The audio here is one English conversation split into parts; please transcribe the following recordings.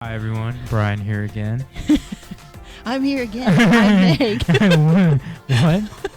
Hi everyone, Bryan here again. I'm here again. I'm Meg. What?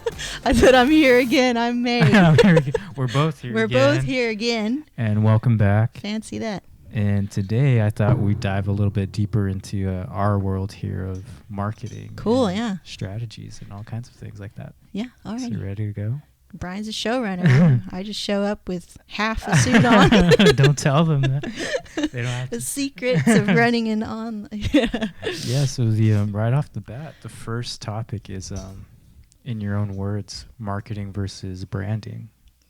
I said I'm here again. I'm Meg. I'm here again. We're both here We're again. both here again. And welcome back. Fancy that. And today I thought we'd dive a little bit deeper into our world here of marketing. Cool, and yeah. strategies and all kinds of things like that. Yeah, all right. So you ready to go? Bryan's a showrunner. I just show up with half a suit on. Don't tell them that. They don't have The to. secrets of running an on. Yeah, so the right off the bat, the first topic is, in your own words, marketing versus branding.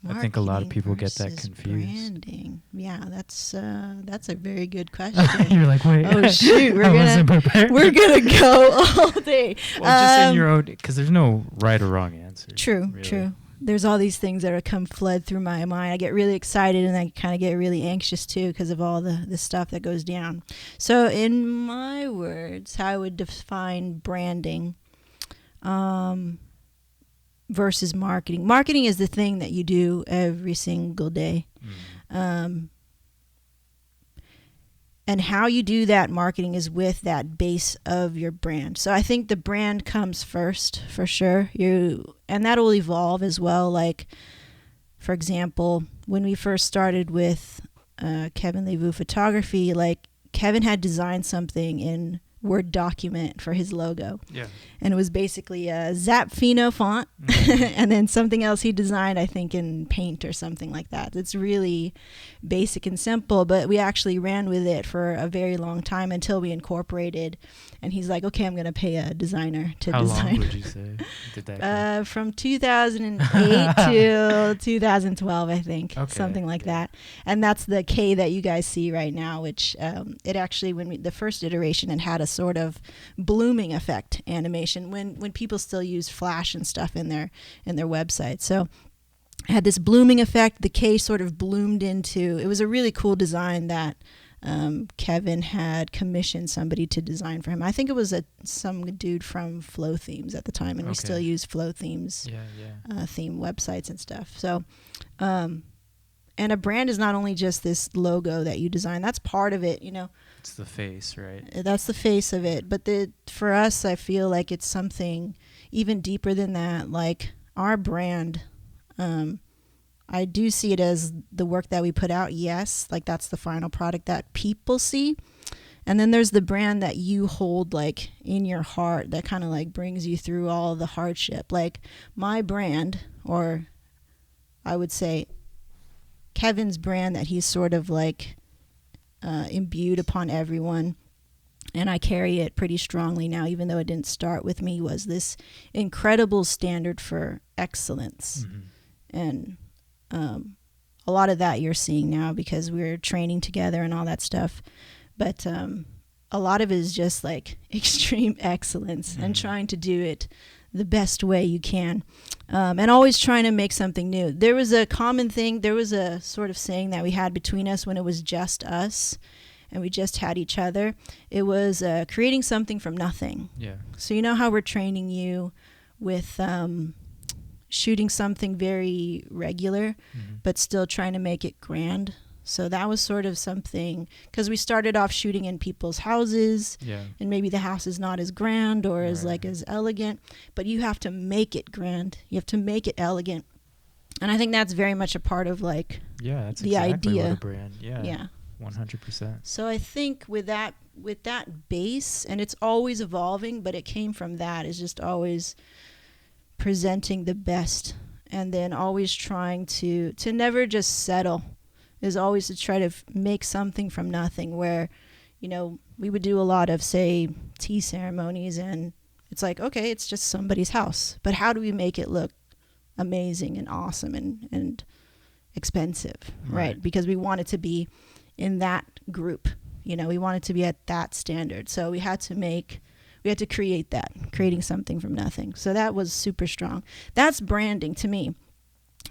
I think a lot of people get that confused. Branding. Yeah, that's a very good question. You're like, wait. Oh shoot, wasn't prepared. we're gonna go all day. Well, just in your own, because there's no right or wrong answer. True, really. true. There's all these things that are come flood through my mind. I get really excited and I kind of get really anxious too because of all the stuff that goes down. So in my words, how I would define branding versus marketing. Marketing is the thing that you do every single day. And how you do that marketing is with that base of your brand. So I think the brand comes first for sure. And that will evolve as well. Like, for example, when we first started with Kevin Le Vu photography, like Kevin had designed something in Word document for his logo. Yeah. And it was basically a Zapfino font and then something else he designed, I think, in Paint or something like that. It's really basic and simple, but we actually ran with it for a very long time until we incorporated. And he's like, okay, I'm going to pay a designer to design. How long would you say did that go? From 2008 to 2012, I think, something like that. And that's the K that you guys see right now, which it actually, the first iteration, it had a sort of blooming effect animation when people still use Flash and stuff in their website. So it had this blooming effect. The K sort of bloomed into, it was a really cool design that Kevin had commissioned somebody to design for him. I think it was some dude from Flow Themes at the time, and we still use Flow Themes theme websites and stuff. So and a brand is not only just this logo that you design. That's part of it, It's the face, right? That's the face of it. But for us, I feel like it's something even deeper than that. Like our brand, I do see it as the work that we put out. Yes, like that's the final product that people see. And then there's the brand that you hold like in your heart that kind of like brings you through all the hardship. Like my brand, or I would say Kevin's brand that he's sort of like imbued upon everyone, and I carry it pretty strongly now, even though it didn't start with me, was this incredible standard for excellence. And a lot of that you're seeing now because we're training together and all that stuff. But a lot of it is just like extreme excellence and trying to do it the best way you can, and always trying to make something new. There was a common thing. There was a sort of saying that we had between us when it was just us and we just had each other. It was creating something from nothing. Yeah. So you know how we're training you with shooting something very regular, but still trying to make it grand. So that was sort of something, because we started off shooting in people's houses, and maybe the house is not as grand or as elegant, but you have to make it grand. You have to make it elegant. And I think that's very much a part of like that's the exactly idea. What a brand. Yeah. 100%. So I think with that base, and it's always evolving, but it came from that, is just always presenting the best, and then always trying to never just settle, is always to try to make something from nothing. Where we would do a lot of, say, tea ceremonies, and it's like, okay, it's just somebody's house, but how do we make it look amazing and awesome and expensive, right? Because we want it to be in that group, we want it to be at that standard. So we had to creating something from nothing. So that was super strong. That's branding to me.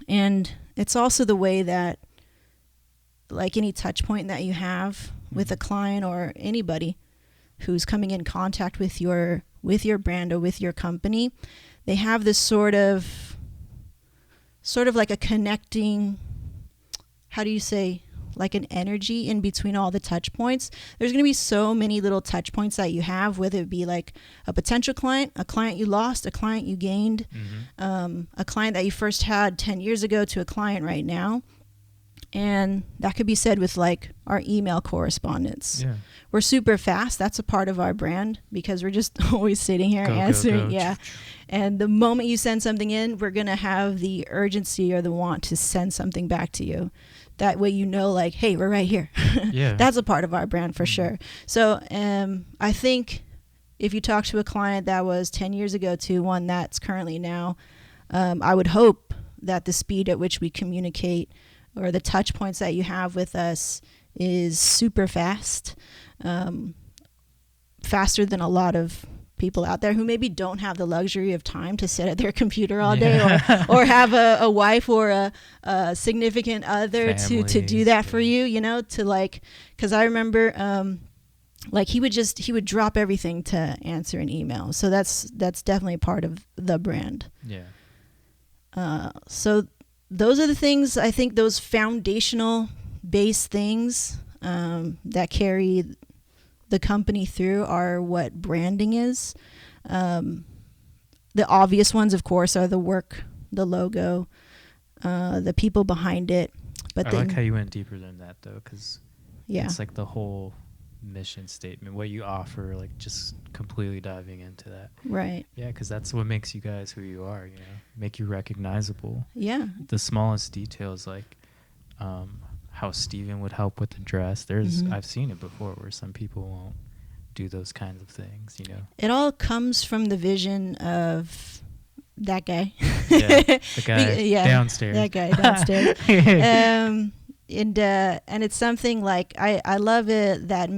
And it's also the way that, like any touch point that you have with a client or anybody who's coming in contact with your brand or with your company, they have this sort of like a connecting, how do you say, like an energy in between all the touch points. There's going to be so many little touch points that you have, whether it be like a potential client, a client you lost, a client you gained, a client that you first had 10 years ago to a client right now. And that could be said with like our email correspondence. Yeah. We're super fast. That's a part of our brand because we're just always sitting here answering. Go. Yeah. And the moment you send something in, we're going to have the urgency or the want to send something back to you. That way, you know, like, hey, we're right here. Yeah. That's a part of our brand for sure. So I think if you talk to a client that was 10 years ago to one that's currently now, I would hope that the speed at which we communicate or the touch points that you have with us is super fast, faster than a lot of people out there who maybe don't have the luxury of time to sit at their computer all day or have a wife or a significant other to do that for you, you know, to like, because I remember like he would drop everything to answer an email. So that's definitely part of the brand. Yeah. So those are the things, I think, those foundational base things that carry the company through are what branding is. The obvious ones, of course, are the work, the logo, the people behind it. But I like how you went deeper than that, though, because it's like the whole mission statement, what you offer, like just completely diving into that. Right. Yeah, because that's what makes you guys who you are, you know, make you recognizable. Yeah. The smallest details, like how Steven would help with the dress. I've seen it before where some people won't do those kinds of things, you know. It all comes from the vision of that guy. Yeah, the guy downstairs. That guy downstairs. And it's something like I love it, that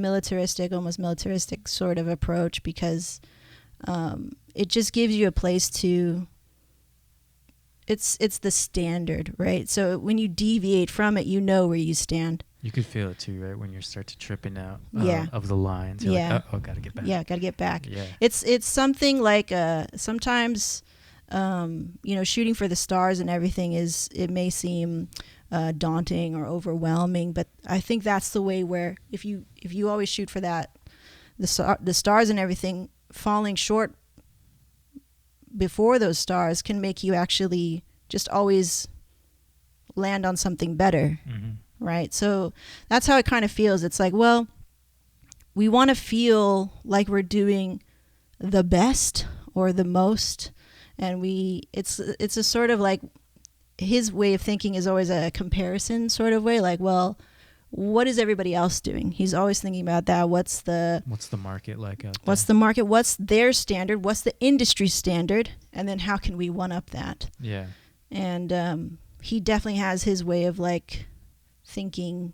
almost militaristic sort of approach, because it just gives you a place to. It's the standard, right? So when you deviate from it, you know where you stand. You could feel it too, right? When you start to tripping out of the lines. You're like, oh, gotta get back. Yeah, gotta get back. Yeah. It's something like sometimes, you know, shooting for the stars and everything it may seem daunting or overwhelming, but I think that's the way where if you always shoot for that, the stars and everything, falling short before those stars can make you actually just always land on something better. Right? So that's how it kind of feels. It's like, well, we want to feel like we're doing the best or the most, and it's a sort of like, his way of thinking is always a comparison sort of way, like, well, what is everybody else doing? He's always thinking about that. What's the market like out there? What's the market? What's their standard? What's the industry standard? And then how can we one up that? Yeah. And he definitely has his way of like thinking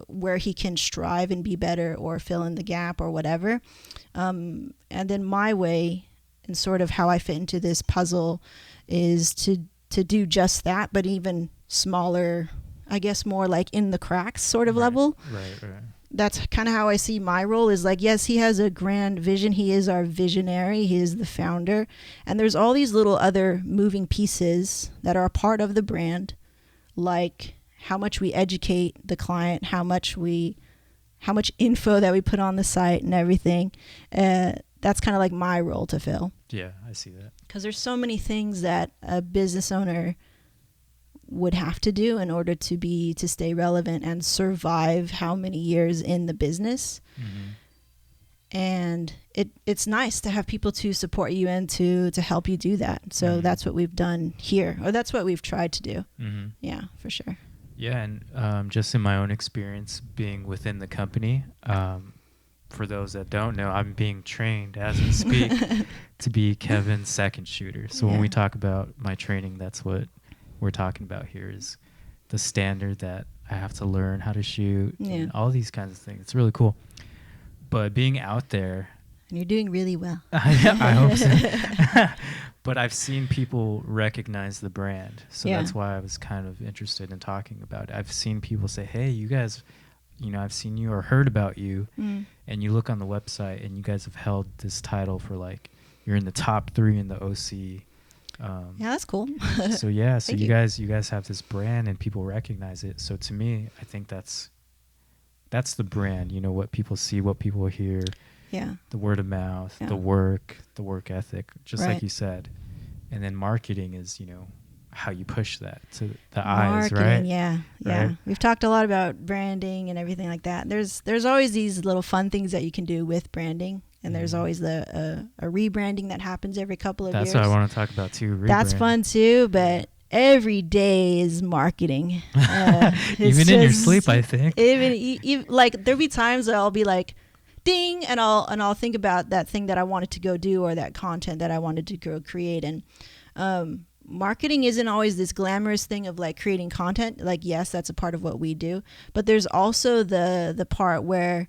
where he can strive and be better or fill in the gap or whatever. And then my way and sort of how I fit into this puzzle is to do just that, but even smaller, I guess more like in the cracks sort of level. Right. That's kind of how I see my role, is like, yes, he has a grand vision. He is our visionary. He is the founder. And there's all these little other moving pieces that are a part of the brand, like how much we educate the client, how much info that we put on the site and everything. That's kind of like my role to fill. Yeah, I see that. Because there's so many things that a business owner would have to do in order to stay relevant and survive how many years in the business. And it's nice to have people to support you and to help you do that. So that's what we've done here, or that's what we've tried to do. Yeah, for sure. Yeah, and just in my own experience being within the company, for those that don't know, I'm being trained as we speak to be Kevin's second shooter. So when we talk about my training, that's what we're talking about here, is the standard that I have to learn how to shoot and all these kinds of things. It's really cool. But being out there... And you're doing really well. I hope so. But I've seen people recognize the brand. So that's why I was kind of interested in talking about it. I've seen people say, hey, you guys... You know, I've seen you or heard about you, and you look on the website, and you guys have held this title for like, you're in the top 3 in the OC Yeah, that's cool. So yeah, so Thank you you. guys have this brand and people recognize it. So to me, I think that's the brand. You know, what people see, what people hear, Yeah. the word of mouth, Yeah. the work ethic, just like Right. you said. And then marketing is, you know, how you push that to the eyes, Marketing, right? yeah, yeah. Right. We've talked a lot about branding and everything like that. There's always these little fun things that you can do with branding, and there's Mhm. always the a rebranding that happens every couple of That's years. what I want to talk about too. That's Rebrand. fun too, but every day is marketing. It's Even in your sleep, just I think. even like there'll be times that I'll be like, ding, and I'll think about that thing that I wanted to go do or that content that I wanted to go create. And marketing isn't always this glamorous thing of like creating content. Like, yes, that's a part of what we do, but there's also the part where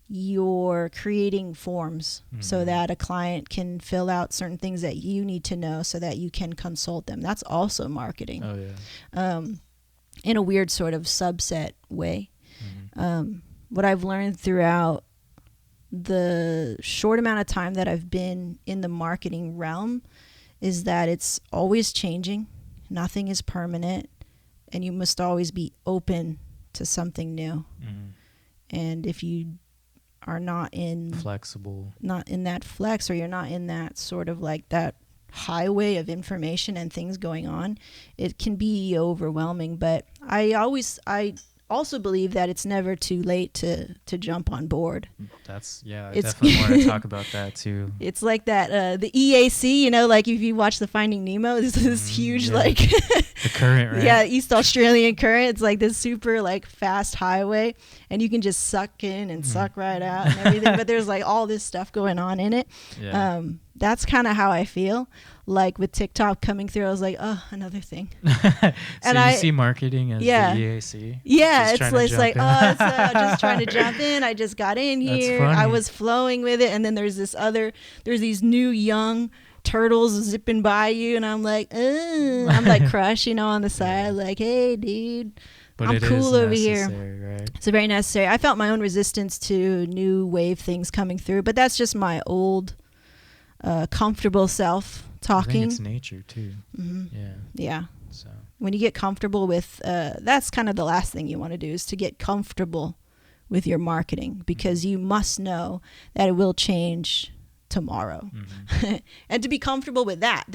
you're creating forms so Mhm. that a client can fill out certain things that you need to know so that you can consult them. That's also marketing, Oh yeah. in a weird sort of subset way. Mhm. What I've learned throughout the short amount of time that I've been in the marketing realm is that it's always changing. Nothing is permanent, and you must always be open to something new. Mhm. And if you are Flexible. not in that flex, or you're not in that sort of like that highway of information and things going on, it can be overwhelming. But I also believe that it's never too late to jump on board. That's I It's definitely want to talk about that too. it's like that the EAC, you know, like if you watch the Finding Nemo, this huge Yeah. like The current, right? yeah, East Australian current. It's like this super like fast highway, and you can just suck in and suck right out and everything. But there's like all this stuff going on in it. Yeah. That's kind of how I feel. Like with TikTok coming through, I was like, oh, another thing. So And you see marketing as yeah. the EAC? Yeah, Just it's, trying to it's jump like, in. oh, it's just trying to jump in. I just got in That's here. I funny. was flowing with it. And then there's these new young turtles zipping by you. And I'm like, I'm like Crush, you know, on the side, like, hey, dude, But I'm it cool is over here. necessary, right? It's very necessary. I felt my own resistance to new wave things coming through, but that's just my old, comfortable self I think talking. it's nature too. Hmm. Yeah. Yeah. So. When you get comfortable with, that's kind of the last thing you want to do, is to get comfortable with your marketing, because you must know that it will change tomorrow. Mhm. And to be comfortable with that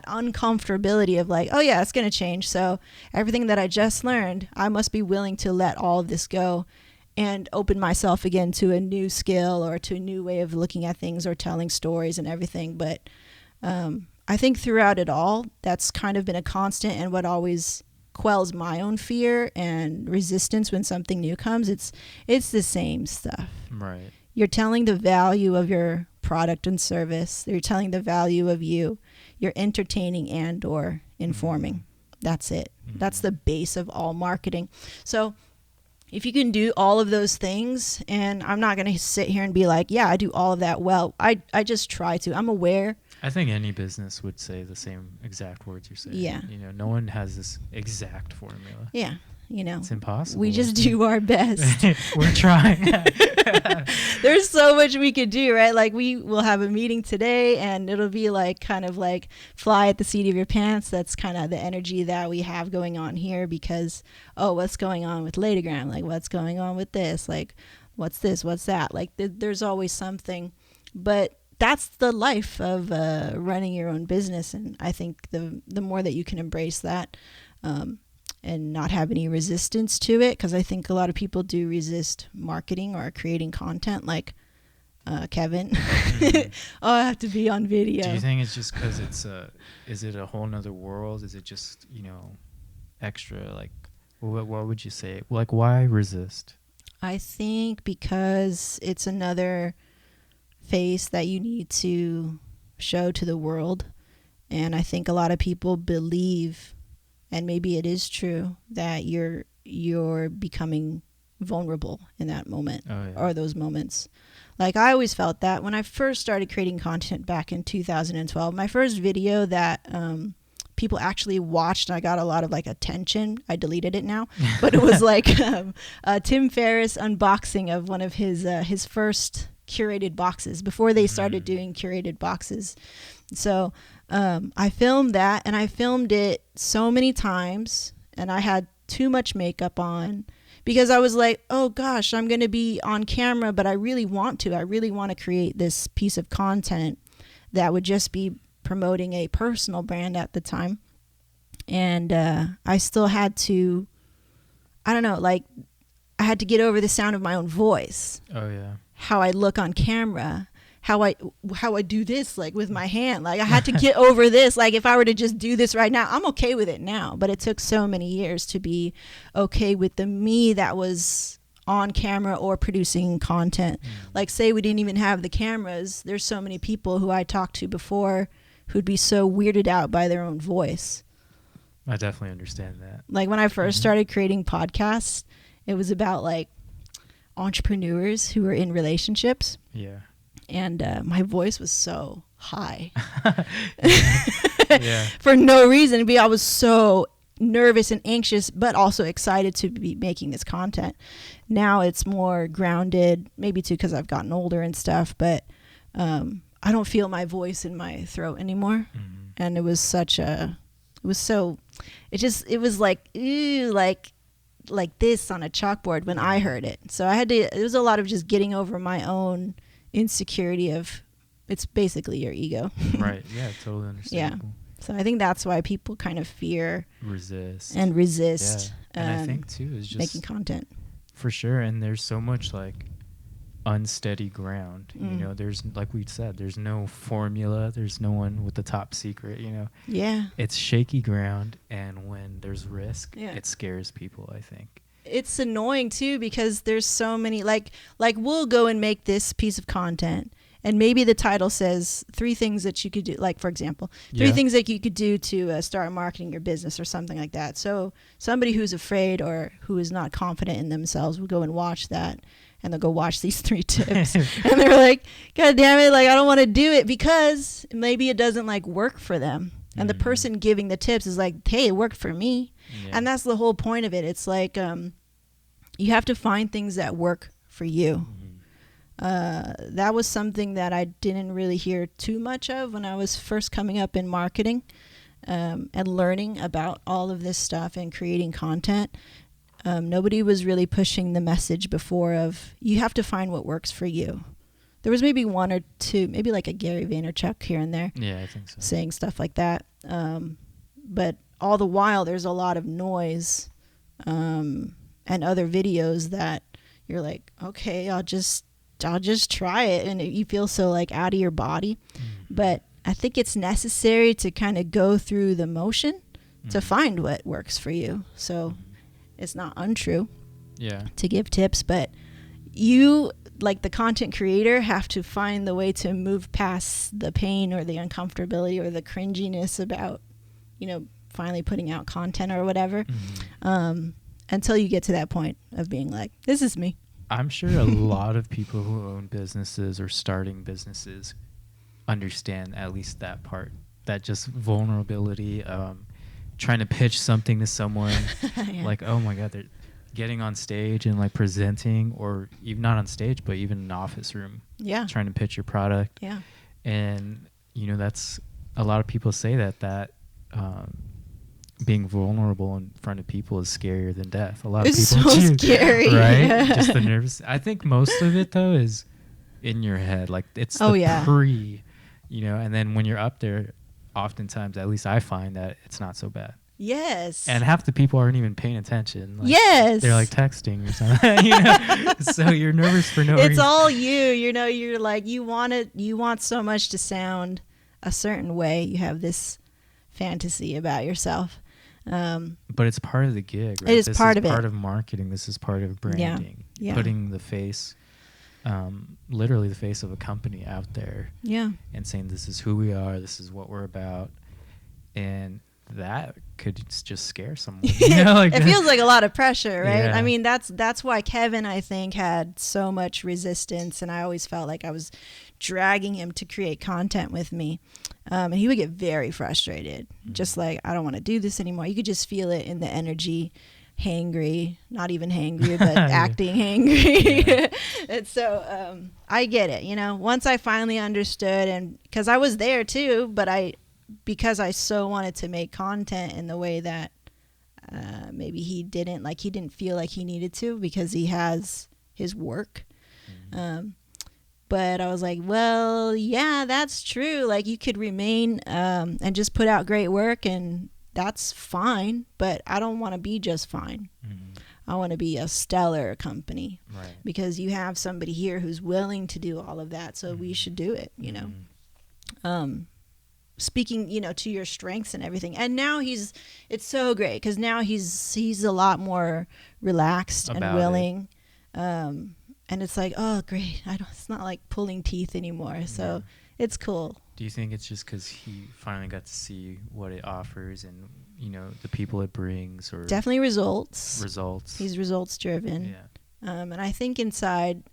uncomfortability of like, oh yeah, it's going to change. So everything that I just learned, I must be willing to let all of this go and open myself again to a new skill or to a new way of looking at things or telling stories and everything. But I think throughout it all, that's kind of been a constant, and what always quells my own fear and resistance when something new comes, it's the same stuff. Right. You're telling the value of your product and service. You're telling the value of you. You're entertaining and or informing. Mhm. That's it. Mhm. That's the base of all marketing. So if you can do all of those things, and I'm not going to sit here and be like, yeah, I do all of that well. I just try to. I'm aware. I think any business would say the same exact words you're saying. Yeah. You know, no one has this exact formula. Yeah. You know, It's impossible. we just do our best. We're trying. There's so much we could do, right? Like we will have a meeting today, and it'll be like kind of like fly at the seat of your pants. That's kind of the energy that we have going on here, because, oh, what's going on with Latagram? Like, what's going on with this? Like, what's this? What's that? Like, there's always something. But that's the life of running your own business. And I think the more that you can embrace that, and not have any resistance to it, because I think a lot of people do resist marketing or creating content, like Kevin. Mhm. Oh, I have to be on video. Do you think it's just because is it a whole nother world? Is it just, extra, like, what would you say? Like, why resist? I think because it's another face that you need to show to the world. And I think a lot of people believe, and maybe it is true, that you're becoming vulnerable in that moment, Oh, yeah. or those moments. Like, I always felt that when I first started creating content back in 2012, my first video that people actually watched, and I got a lot of like attention. I deleted it now, but it was like Tim Ferriss unboxing of one of his first curated boxes before they started doing curated boxes. So I filmed that, and I filmed it so many times, and I had too much makeup on because I was like, oh gosh, I'm going to be on camera, but I really want to create this piece of content that would just be promoting a personal brand at the time. And I still had to, I don't know, like I had to get over the sound of my own voice. Oh yeah. How I look on camera, how I do this, like with my hand. Like I had to get over this. Like if I were to just do this right now, I'm okay with it now. But it took so many years to be okay with the me that was on camera or producing content. Like say we didn't even have the cameras. There's so many people who I talked to before who'd be so weirded out by their own voice. I definitely understand that. Like when I first started creating podcasts, it was about like entrepreneurs who were in relationships. Yeah. And my voice was so high. Yeah. For no reason. I was so nervous and anxious, but also excited to be making this content. Now it's more grounded, maybe too because I've gotten older and stuff, but I don't feel my voice in my throat anymore. And it was it was like, ew, like this on a chalkboard when I heard it. So it was a lot of just getting over my own insecurity of, it's basically your ego. Right. Yeah, totally understandable. Yeah. So I think that's why people kind of resist. Yeah. And I think too is just making content. For sure. And there's so much like unsteady ground. You know, there's, like we said, there's no formula. There's no one with the top secret, you know. Yeah. It's shaky ground, and when there's risk, Yeah. it scares people, I think. It's annoying too because there's so many, like we'll go and make this piece of content, and maybe the title says 3 things that you could do, like for example, 3 things that you could do to start marketing your business or something like that. So somebody who's afraid or who is not confident in themselves will go and watch that, and they'll go watch these 3 tips and they're like, God damn it, like I don't want to do it because maybe it doesn't like work for them. And the person giving the tips is like, hey, it worked for me. Yeah. And that's the whole point of it. It's like you have to find things that work for you. That was something that I didn't really hear too much of when I was first coming up in marketing and learning about all of this stuff and creating content. Nobody was really pushing the message before of you have to find what works for you. There was maybe 1 or 2, maybe like a Gary Vaynerchuk here and there. Yeah, I think so. Saying stuff like that. But all the while there's a lot of noise and other videos that you're like, okay, I'll just try it, and you feel so like out of your body. But I think it's necessary to kind of go through the motion to find what works for you. So it's not untrue to give tips, but you, like the content creator, have to find the way to move past the pain or the uncomfortability or the cringiness about, you know, finally putting out content or whatever, until you get to that point of being like, this is me. I'm sure a lot of people who own businesses or starting businesses understand at least that part, that just vulnerability, trying to pitch something to someone. Like, oh my God, they're getting on stage and like presenting, or even not on stage, but even in an office room, trying to pitch your product. And you know, that's, a lot of people say that being vulnerable in front of people is scarier than death. A lot of people so scary, right? Just the nervous. I think most of it though is in your head. Like it's pre, you know, and then when you're up there, oftentimes, at least I find that it's not so bad. Yes. And half the people aren't even paying attention. Like, yes. They're like texting or something. You know? So you're nervous for no reason. It's all you know, you're like, you want so much to sound a certain way. You have this fantasy about yourself. But it's part of the gig, right? It is part of it. This is part of marketing. This is part of branding. Yeah. Putting the face, literally the face of a company out there. Yeah. And saying, this is who we are. This is what we're about. And that could just scare someone. You know, like it feels like a lot of pressure, right? Yeah. I mean, that's why Kevin, I think, had so much resistance, and I always felt like I was dragging him to create content with me. And he would get very frustrated, just like, I don't want to do this anymore. You could just feel it in the energy, hangry, not even hangry, but acting hangry. And so I get it, you know, once I finally understood, and because I was there too, but I because I so wanted to make content in the way that maybe he didn't feel like he needed to because he has his work. But I was like, well, yeah, that's true. Like, you could remain and just put out great work, and that's fine. But I don't want to be just fine. I want to be a stellar company, right. because you have somebody here who's willing to do all of that. So we should do it, you know. Speaking, you know, to your strengths and everything. And now it's so great because now he's a lot more relaxed and willing. And it's like, oh, great. It's not like pulling teeth anymore. So it's cool. Do you think it's just because he finally got to see what it offers and, you know, the people it brings? Or definitely results. He's results driven. Yeah. And I think inside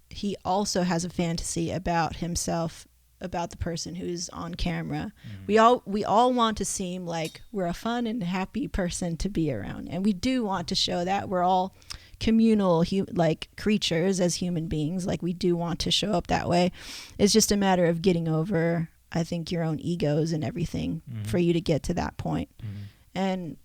he also has a fantasy about himself, about the person who's on camera. We all want to seem like we're a fun and happy person to be around. And we do want to show that. We're all communal like creatures as human beings. Like, we do want to show up that way. It's just a matter of getting over, I think, your own egos and everything for you to get to that point. And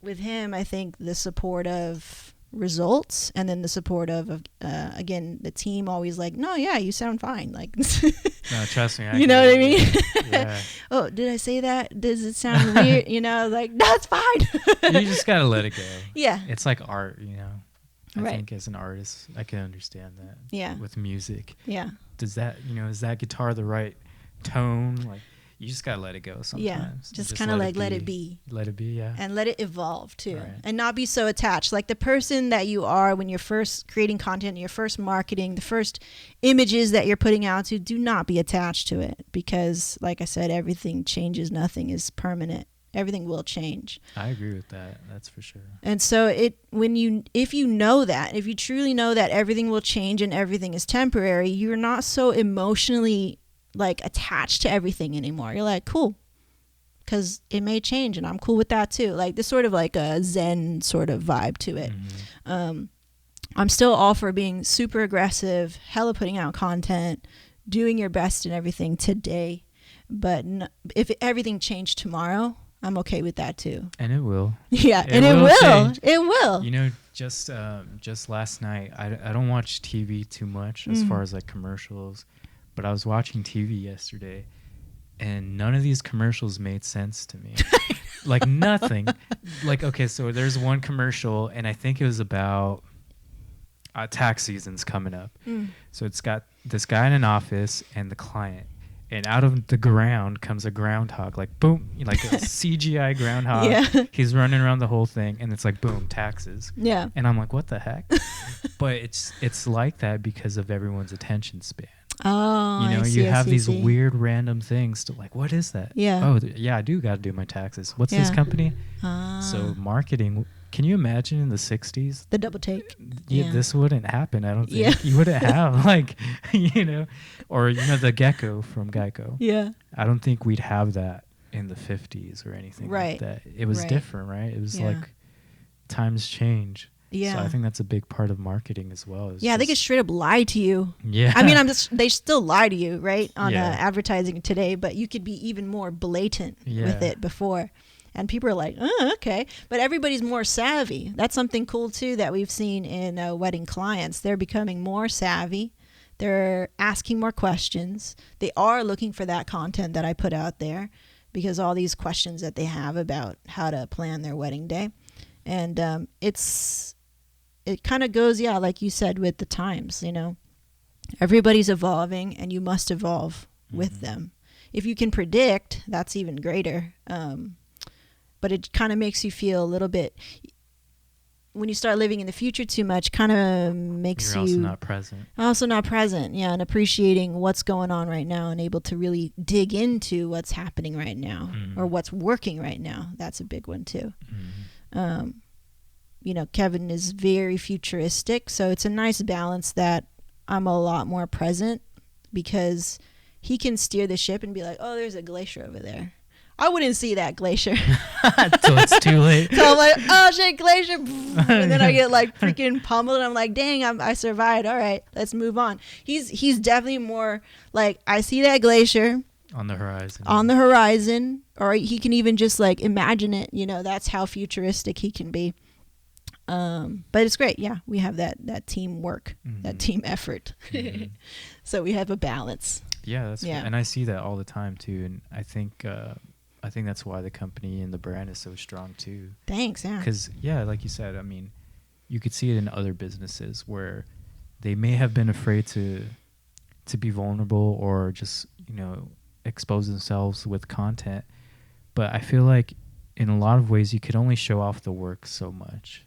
with him, I think the support of results, and then the support of again, the team always like, no, yeah, you sound fine. Like, no, trust me. You know what I mean? Yeah. Oh, did I say that? Does it sound weird? You know, like, no, it's fine. You just gotta let it go. Yeah. It's like art, you know. I Right. think as an artist, I can understand that. Yeah. With music. Yeah. Is that guitar the right tone? Like, you just gotta let it go sometimes. Yeah. Just kind of like let it be. Let it be, yeah. And let it evolve too. Right. And not be so attached. Like, the person that you are when you're first creating content, your first marketing, the first images that you're putting out to, do not be attached to it. Because, like I said, everything changes. Nothing is permanent. Everything will change. I agree with that. That's for sure. And so if you know that, if you truly know that everything will change and everything is temporary, you're not so emotionally like attached to everything anymore. You're like, cool, because it may change and I'm cool with that too. Like, this sort of like a Zen sort of vibe to it. I'm still all for being super aggressive, hella putting out content, doing your best and everything today. But if everything changed tomorrow, I'm okay with that too. And it will. Yeah, and it will. Change. It will. You know, just last night, I don't watch TV too much as far as like commercials, but I was watching TV yesterday, and none of these commercials made sense to me. Like, nothing. Like, okay, so there's one commercial, and I think it was about tax season's coming up. So it's got this guy in an office and the client. And out of the ground comes a groundhog, like, boom, like a CGI groundhog. Yeah. He's running around the whole thing, and it's like, boom, taxes. Yeah. And I'm like, what the heck? But it's like that because of everyone's attention span. Oh, you know, I see, you have these see. weird random things to like, what is that? Yeah. Oh, yeah, I do got to do my taxes. What's this company? So marketing. Can you imagine in the 60s? The double take. Yeah, this wouldn't happen. I don't think. Yeah. You wouldn't have like, you know, or, you know, the gecko from Geico. Yeah. I don't think we'd have that in the 50s or anything like that. It was different, right? It was like times change. Yeah. So I think that's a big part of marketing as well. Yeah, they could straight up lie to you. Yeah. I mean, they still lie to you, right, on advertising today, but you could be even more blatant with it before. And people are like, oh, okay. But everybody's more savvy. That's something cool, too, that we've seen in wedding clients. They're becoming more savvy. They're asking more questions. They are looking for that content that I put out there, because all these questions that they have about how to plan their wedding day. And it kind of goes, like you said, with the times, you know. Everybody's evolving, and you must evolve with them. If you can predict, that's even greater. But it kind of makes you feel a little bit, when you start living in the future too much, kind of makes You're also not present. Also not present, and appreciating what's going on right now and able to really dig into what's happening right now or what's working right now. That's a big one too. You know, Kevin is very futuristic, so it's a nice balance that I'm a lot more present, because he can steer the ship and be like, oh, there's a glacier over there. I wouldn't see that glacier until it's too late. So I'm like, oh shit, glacier, and then I get like freaking pummeled. And I'm like, dang, I survived. All right, let's move on. He's definitely more like, I see that glacier. on the horizon. On the horizon, or he can even just like imagine it. You know, that's how futuristic he can be. But it's great. Yeah, we have that teamwork, that team effort. So we have a balance. Yeah, and I see that all the time too. And I think that's why the company and the brand is so strong too. Thanks. Yeah. Because like you said, I mean, you could see it in other businesses where they may have been afraid to be vulnerable or just, expose themselves with content. But I feel like in a lot of ways you could only show off the work so much.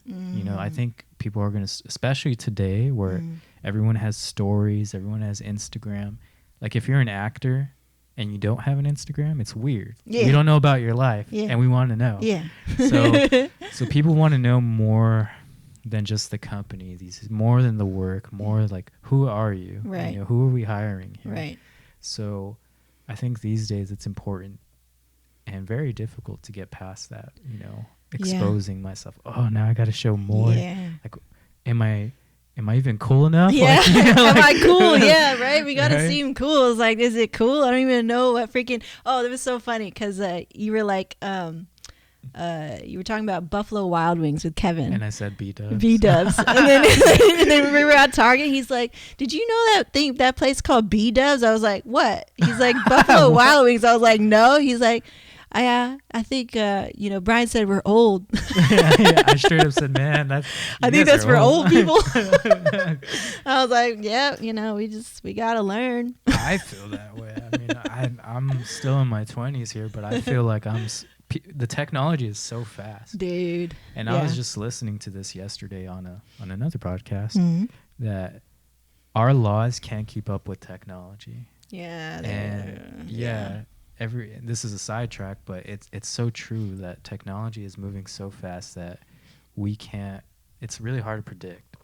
I think people are going to, especially today where everyone has stories, everyone has Instagram. Like if you're an actor and you don't have an Instagram, it's weird. Yeah. We don't know about your life and we want to know. Yeah. So people want to know more than just the company. More than the work, more like, who are you? Right. Who are we hiring here? Right. So I think these days it's important and very difficult to get past that, exposing myself. Oh, now I got to show more. Yeah. Like, am I even cool enough? Yeah. Like, am I cool? Yeah, right? We got to seem cool. It's like, is it cool? I don't even know what freaking... Oh, that was so funny because you were like... you were talking about Buffalo Wild Wings with Kevin. And I said B-dubs. B-dubs. and then we were at Target. He's like, did you know that place called B-dubs? I was like, what? He's like, Buffalo Wild Wings. I was like, no. He's like, I think, Bryan said we're old. Yeah, I straight up said, man, I think that's for old people. I was like, yeah, we got to learn. I feel that way. I mean, I'm still in my 20s here, but I feel like the technology is so fast, dude. And I was just listening to this yesterday on another podcast that our laws can't keep up with technology. Yeah. And this is a sidetrack, but it's so true that technology is moving so fast that we can't. It's really hard to predict.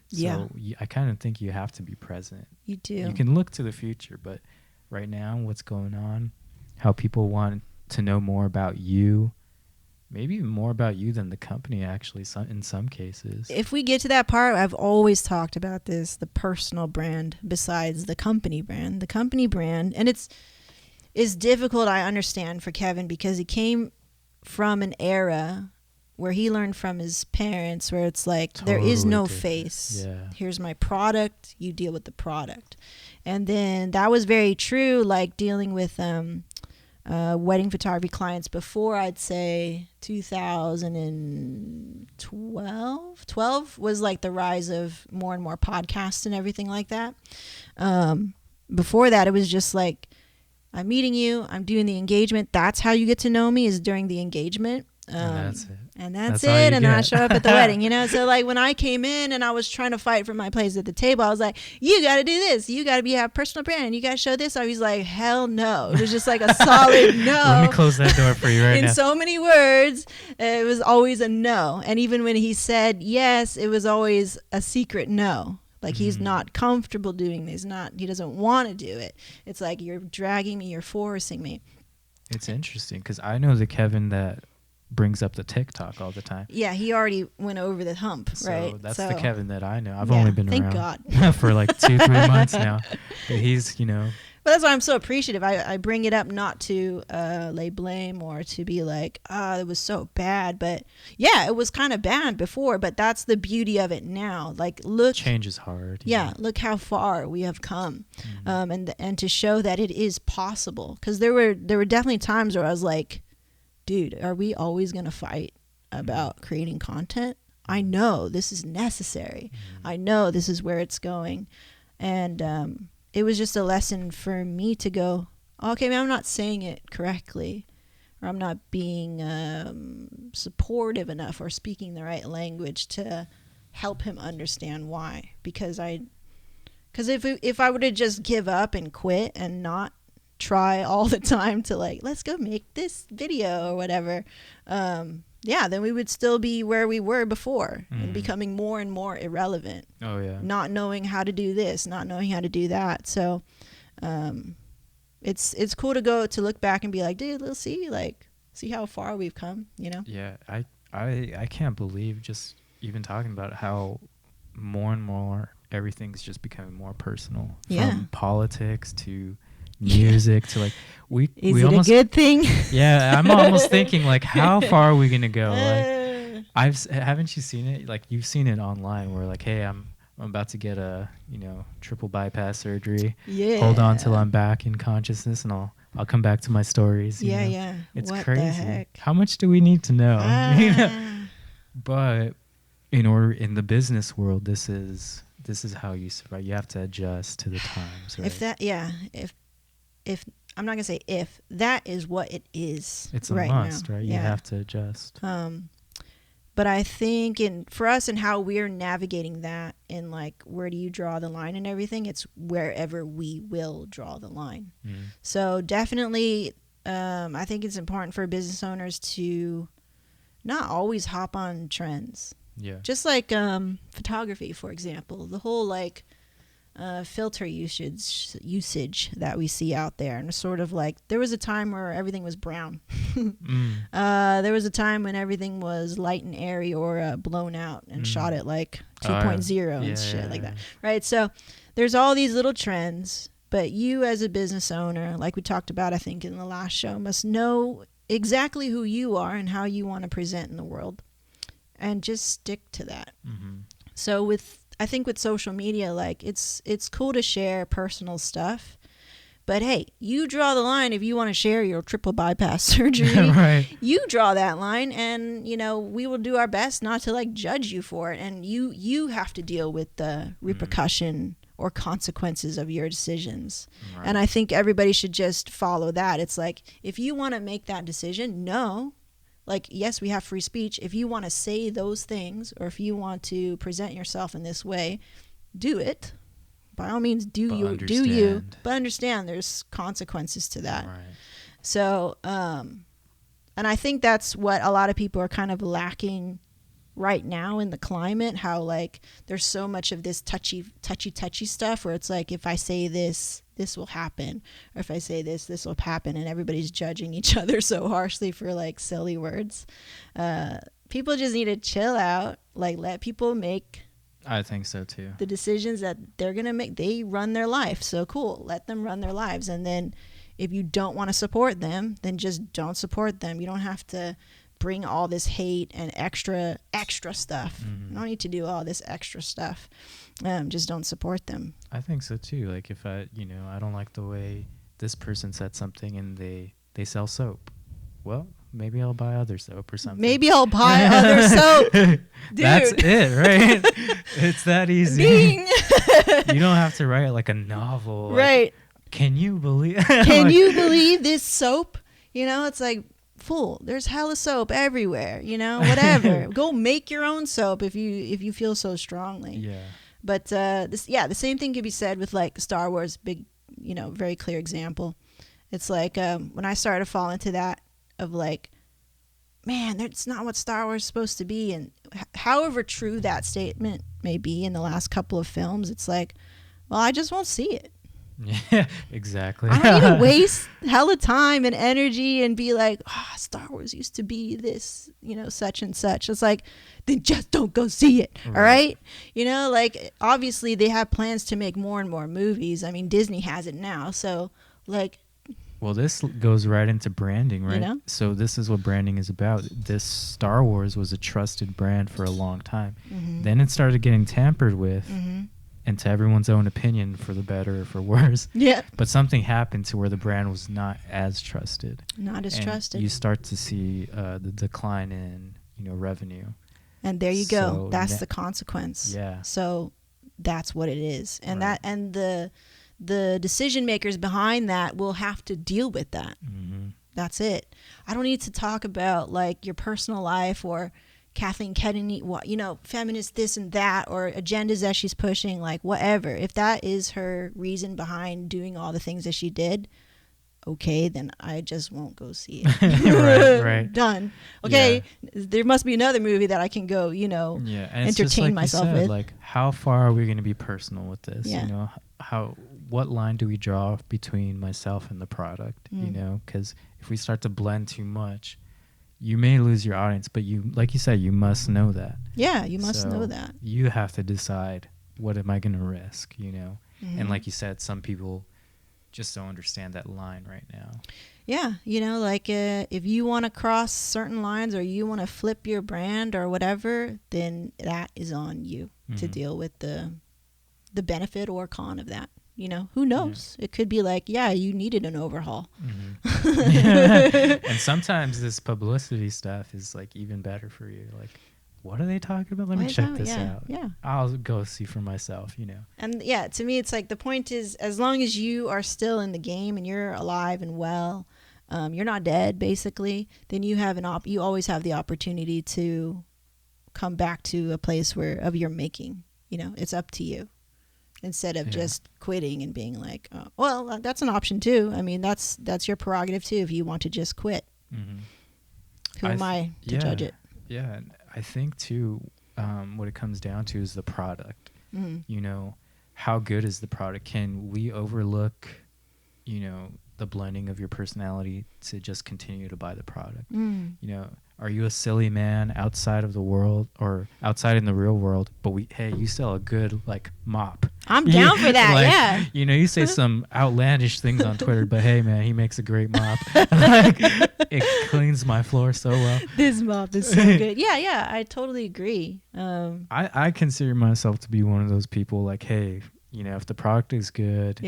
So I kind of think you have to be present. You do. You can look to the future, but right now, what's going on, how people want to know more about you, maybe even more about you than the company, actually, in some cases. If we get to that part, I've always talked about this, the personal brand besides the company brand. The company brand, and it's difficult, I understand, for Kevin because he came from an era where he learned from his parents where it's like, there is no different face. Yeah. Here's my product, you deal with the product. And then that was very true, like dealing with wedding photography clients before, I'd say 2012. 12 was like the rise of more and more podcasts and everything like that. Before that, it was just like, I'm meeting you, I'm doing the engagement. That's how you get to know me, is during the engagement. And that's it. And that's it. And then I show up at the wedding, So like when I came in and I was trying to fight for my place at the table, I was like, you got to do this. You got to have personal brand. You got to show this. I was like, hell no. It was just like a solid no. Let me close that door for you right now. In so many words, it was always a no. And even when he said yes, it was always a secret no. Like he's not comfortable doing this. He doesn't want to do it. It's like, you're dragging me, you're forcing me. It's interesting because I know the Kevin that brings up the TikTok all the time. Yeah, he already went over the hump, right? So that's the Kevin that I know. I've only been thank around God. for like 2-3 months now. But he's, But that's why I'm so appreciative. I bring it up not to lay blame or to be like, it was so bad. But yeah, it was kind of bad before, but that's the beauty of it now. Like, look. Change is hard. Yeah, look how far we have come. And to show that it is possible. Because there were definitely times where I was like, dude, are we always going to fight about creating content? I know this is necessary. I know this is where it's going. And it was just a lesson for me to go, okay, man, I'm not saying it correctly, or I'm not being supportive enough or speaking the right language to help him understand why. Because if I were to just give up and quit and not try all the time to like, let's go make this video or whatever, then we would still be where we were before and becoming more and more irrelevant. Oh yeah. Not knowing how to do this, not knowing how to do that. So it's cool to look back and be like, dude, let's see how far we've come, Yeah, I can't believe, just even talking about how more and more everything's just becoming more personal. Yeah. From politics to music to like we Is we it almost a good thing? yeah, I'm almost thinking like how far are we gonna go? Like Uh, haven't you seen it? Like you've seen it online where like, hey, I'm about to get a, triple bypass surgery. yeah. Hold on till I'm back in consciousness and I'll come back to my stories. Yeah, yeah. It's What crazy. the heck? How much do we need to know? Ah. But in the business world, this is how you survive. You have to adjust to the times, right? If I'm not gonna say if that is what it is. It's a right must, now. right? Yeah. You have to adjust. But I think for us and how we're navigating that and like where do you draw the line and everything, it's wherever we will draw the line. So definitely, I think it's important for business owners to not always hop on trends. Yeah. Just like photography, for example, the whole like filter usage that we see out there, and sort of like there was a time where everything was brown. There was a time when everything was light and airy or blown out and shot at like 2.0 and shit like that, right? So there's all these little trends, but you as a business owner, like we talked about, I think in the last show, must know exactly who you are and how you want to present in the world, and just stick to that. So I think with social media, like it's cool to share personal stuff, but hey, you draw the line. If you want to share your triple bypass surgery, right. You draw that line, and we will do our best not to like judge you for it, and you have to deal with the repercussion or consequences of your decisions. Right. And I think everybody should just follow that. It's like, if you want to make that decision, like, yes, we have free speech. If you want to say those things, or if you want to present yourself in this way, do it. By all means, do you. But understand there's consequences to that. Right. So, and I think that's what a lot of people are kind of lacking right now in the climate, how like there's so much of this touchy stuff where it's like, if I say this will happen, or if I say this will happen, and everybody's judging each other so harshly for like silly words. People just need to chill out, like let people make, I think so too, the decisions that they're gonna make. They run their life, so cool, let them run their lives. And then if you don't want to support them, then just don't support them. You don't have to bring all this hate and extra stuff. You don't need to do all this extra stuff. Just don't support them. I think so too. Like if I don't like the way this person said something and they sell soap, well, maybe I'll buy other soap or something. Maybe I'll buy other soap. Dude. That's it, right? It's that easy. Ding. You don't have to write like a novel. Right. Like, can you believe Can you believe this soap? It's like, fool, there's hella soap everywhere, whatever. Go make your own soap if you feel so strongly. Yeah. But the same thing could be said with like Star Wars, big, very clear example. It's like when I started to fall into that of like, man, that's not what Star Wars is supposed to be. And however true that statement may be in the last couple of films, it's like, well, I just won't see it. Yeah, exactly. I don't need to waste hella time and energy and be like, Star Wars used to be this, such and such. It's like, then just don't go see it. Right. All right. Like obviously they have plans to make more and more movies. I mean, Disney has it now. So like, well, this goes right into branding, right? So this is what branding is about. This Star Wars was a trusted brand for a long time. Then it started getting tampered with. And to everyone's own opinion, for the better or for worse. Yeah. But something happened to where the brand was not as trusted. Trusted. You start to see the decline in, revenue. And there you go. That's the consequence. Yeah. So that's what it is. And the decision makers behind that will have to deal with that. That's it. I don't need to talk about like your personal life or Kathleen Kennedy, feminist this and that, or agendas that she's pushing, like whatever. If that is her reason behind doing all the things that she did, okay, then I just won't go see it. Right. Done. Okay, there must be another movie that I can go, and entertain myself with. Like, how far are we going to be personal with this? Yeah. What line do we draw between myself and the product? Because if we start to blend too much, you may lose your audience, but like you said, you must know that. Yeah, you must know that. You have to decide, what am I going to risk, And like you said, some people just don't understand that line right now. Yeah, you know, like if you want to cross certain lines or you want to flip your brand or whatever, then that is on you to deal with the benefit or con of that. You know, who knows? It could be like, yeah, you needed an overhaul. And sometimes this publicity stuff is like even better for you. Like, what are they talking about? Let me check this out. Yeah. I'll go see for myself, you know. And yeah, to me, it's like the point is, as long as you are still in the game and you're alive and well, you're not dead, basically, then you have you always have the opportunity to come back to a place of your making. You know, it's up to you. Instead of just quitting and being like, oh, well, that's an option too. I mean, that's your prerogative too if you want to just quit. Who am I to judge it? Yeah, and I think too, what it comes down to is the product. You know, how good is the product? Can we overlook, you know, the blending of your personality to just continue to buy the product? You know, are you a silly man outside of the world or outside in the real world, but hey, you sell a good like mop. I'm down for that. Like, yeah, you know, you say some outlandish things on Twitter, but hey man, he makes a great mop. Like, it cleans my floor so well. This mop is so good. Yeah, I totally agree. I consider myself to be one of those people like, hey, you know, if the product is good,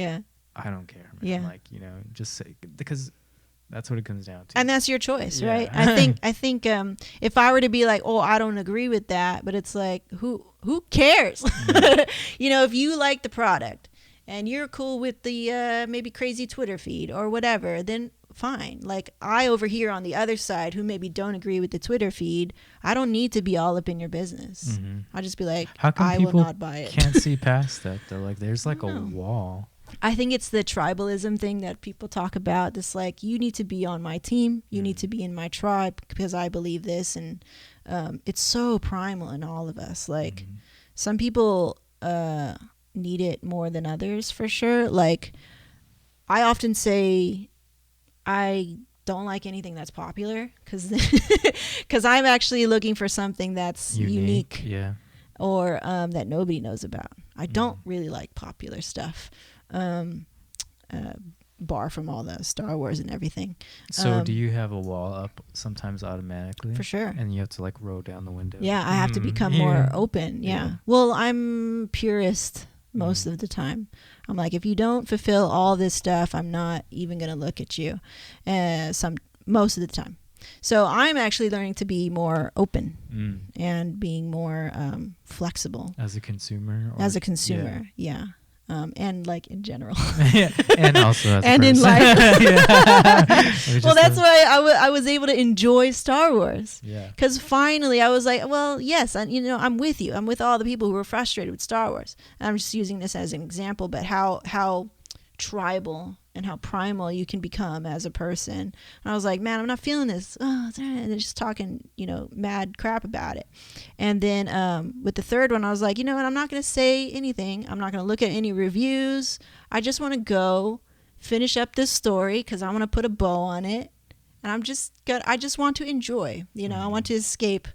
I don't care, man. Like, you know, just say, because that's what it comes down to. And that's your choice, right? I think if I were to be like, oh, I don't agree with that, but it's like, who cares? You know, if you like the product and you're cool with the maybe crazy Twitter feed or whatever, then fine. Like, I over here on the other side who maybe don't agree with the Twitter feed, I don't need to be all up in your business. I'll just be like, how come I will not buy it. Can't see past that though? Like, there's like a wall. I think it's the tribalism thing that people talk about. This like, you need to be on my team. You need to be in my tribe because I believe this. And it's so primal in all of us. Like, some people need it more than others, for sure. Like, I often say I don't like anything that's popular because I'm actually looking for something that's unique. Yeah. Or that nobody knows about. I don't really like popular stuff. Bar from all the Star Wars and everything. So do you have a wall up sometimes automatically? For sure. And you have to like roll down the window. Yeah, I have to become more open. Yeah. Well, I'm purist most of the time. I'm like, if you don't fulfill all this stuff, I'm not even going to look at you most of the time. So I'm actually learning to be more open and being more flexible. As a consumer? As a consumer, yeah. And like in general. And also as and a person. in life. Well, that's why I was able to enjoy Star Wars. Yeah. Because finally I was like, well, yes, you know, I'm with you. I'm with all the people who were frustrated with Star Wars. And I'm just using this as an example, but how tribal and how primal you can become as a person. And I was like, man, I'm not feeling this. Oh, and they're just talking, you know, mad crap about it. And then with the third one, I was like, you know what? I'm not going to say anything. I'm not going to look at any reviews. I just want to go finish up this story because I want to put a bow on it. And I just want to enjoy, you know, I want to escape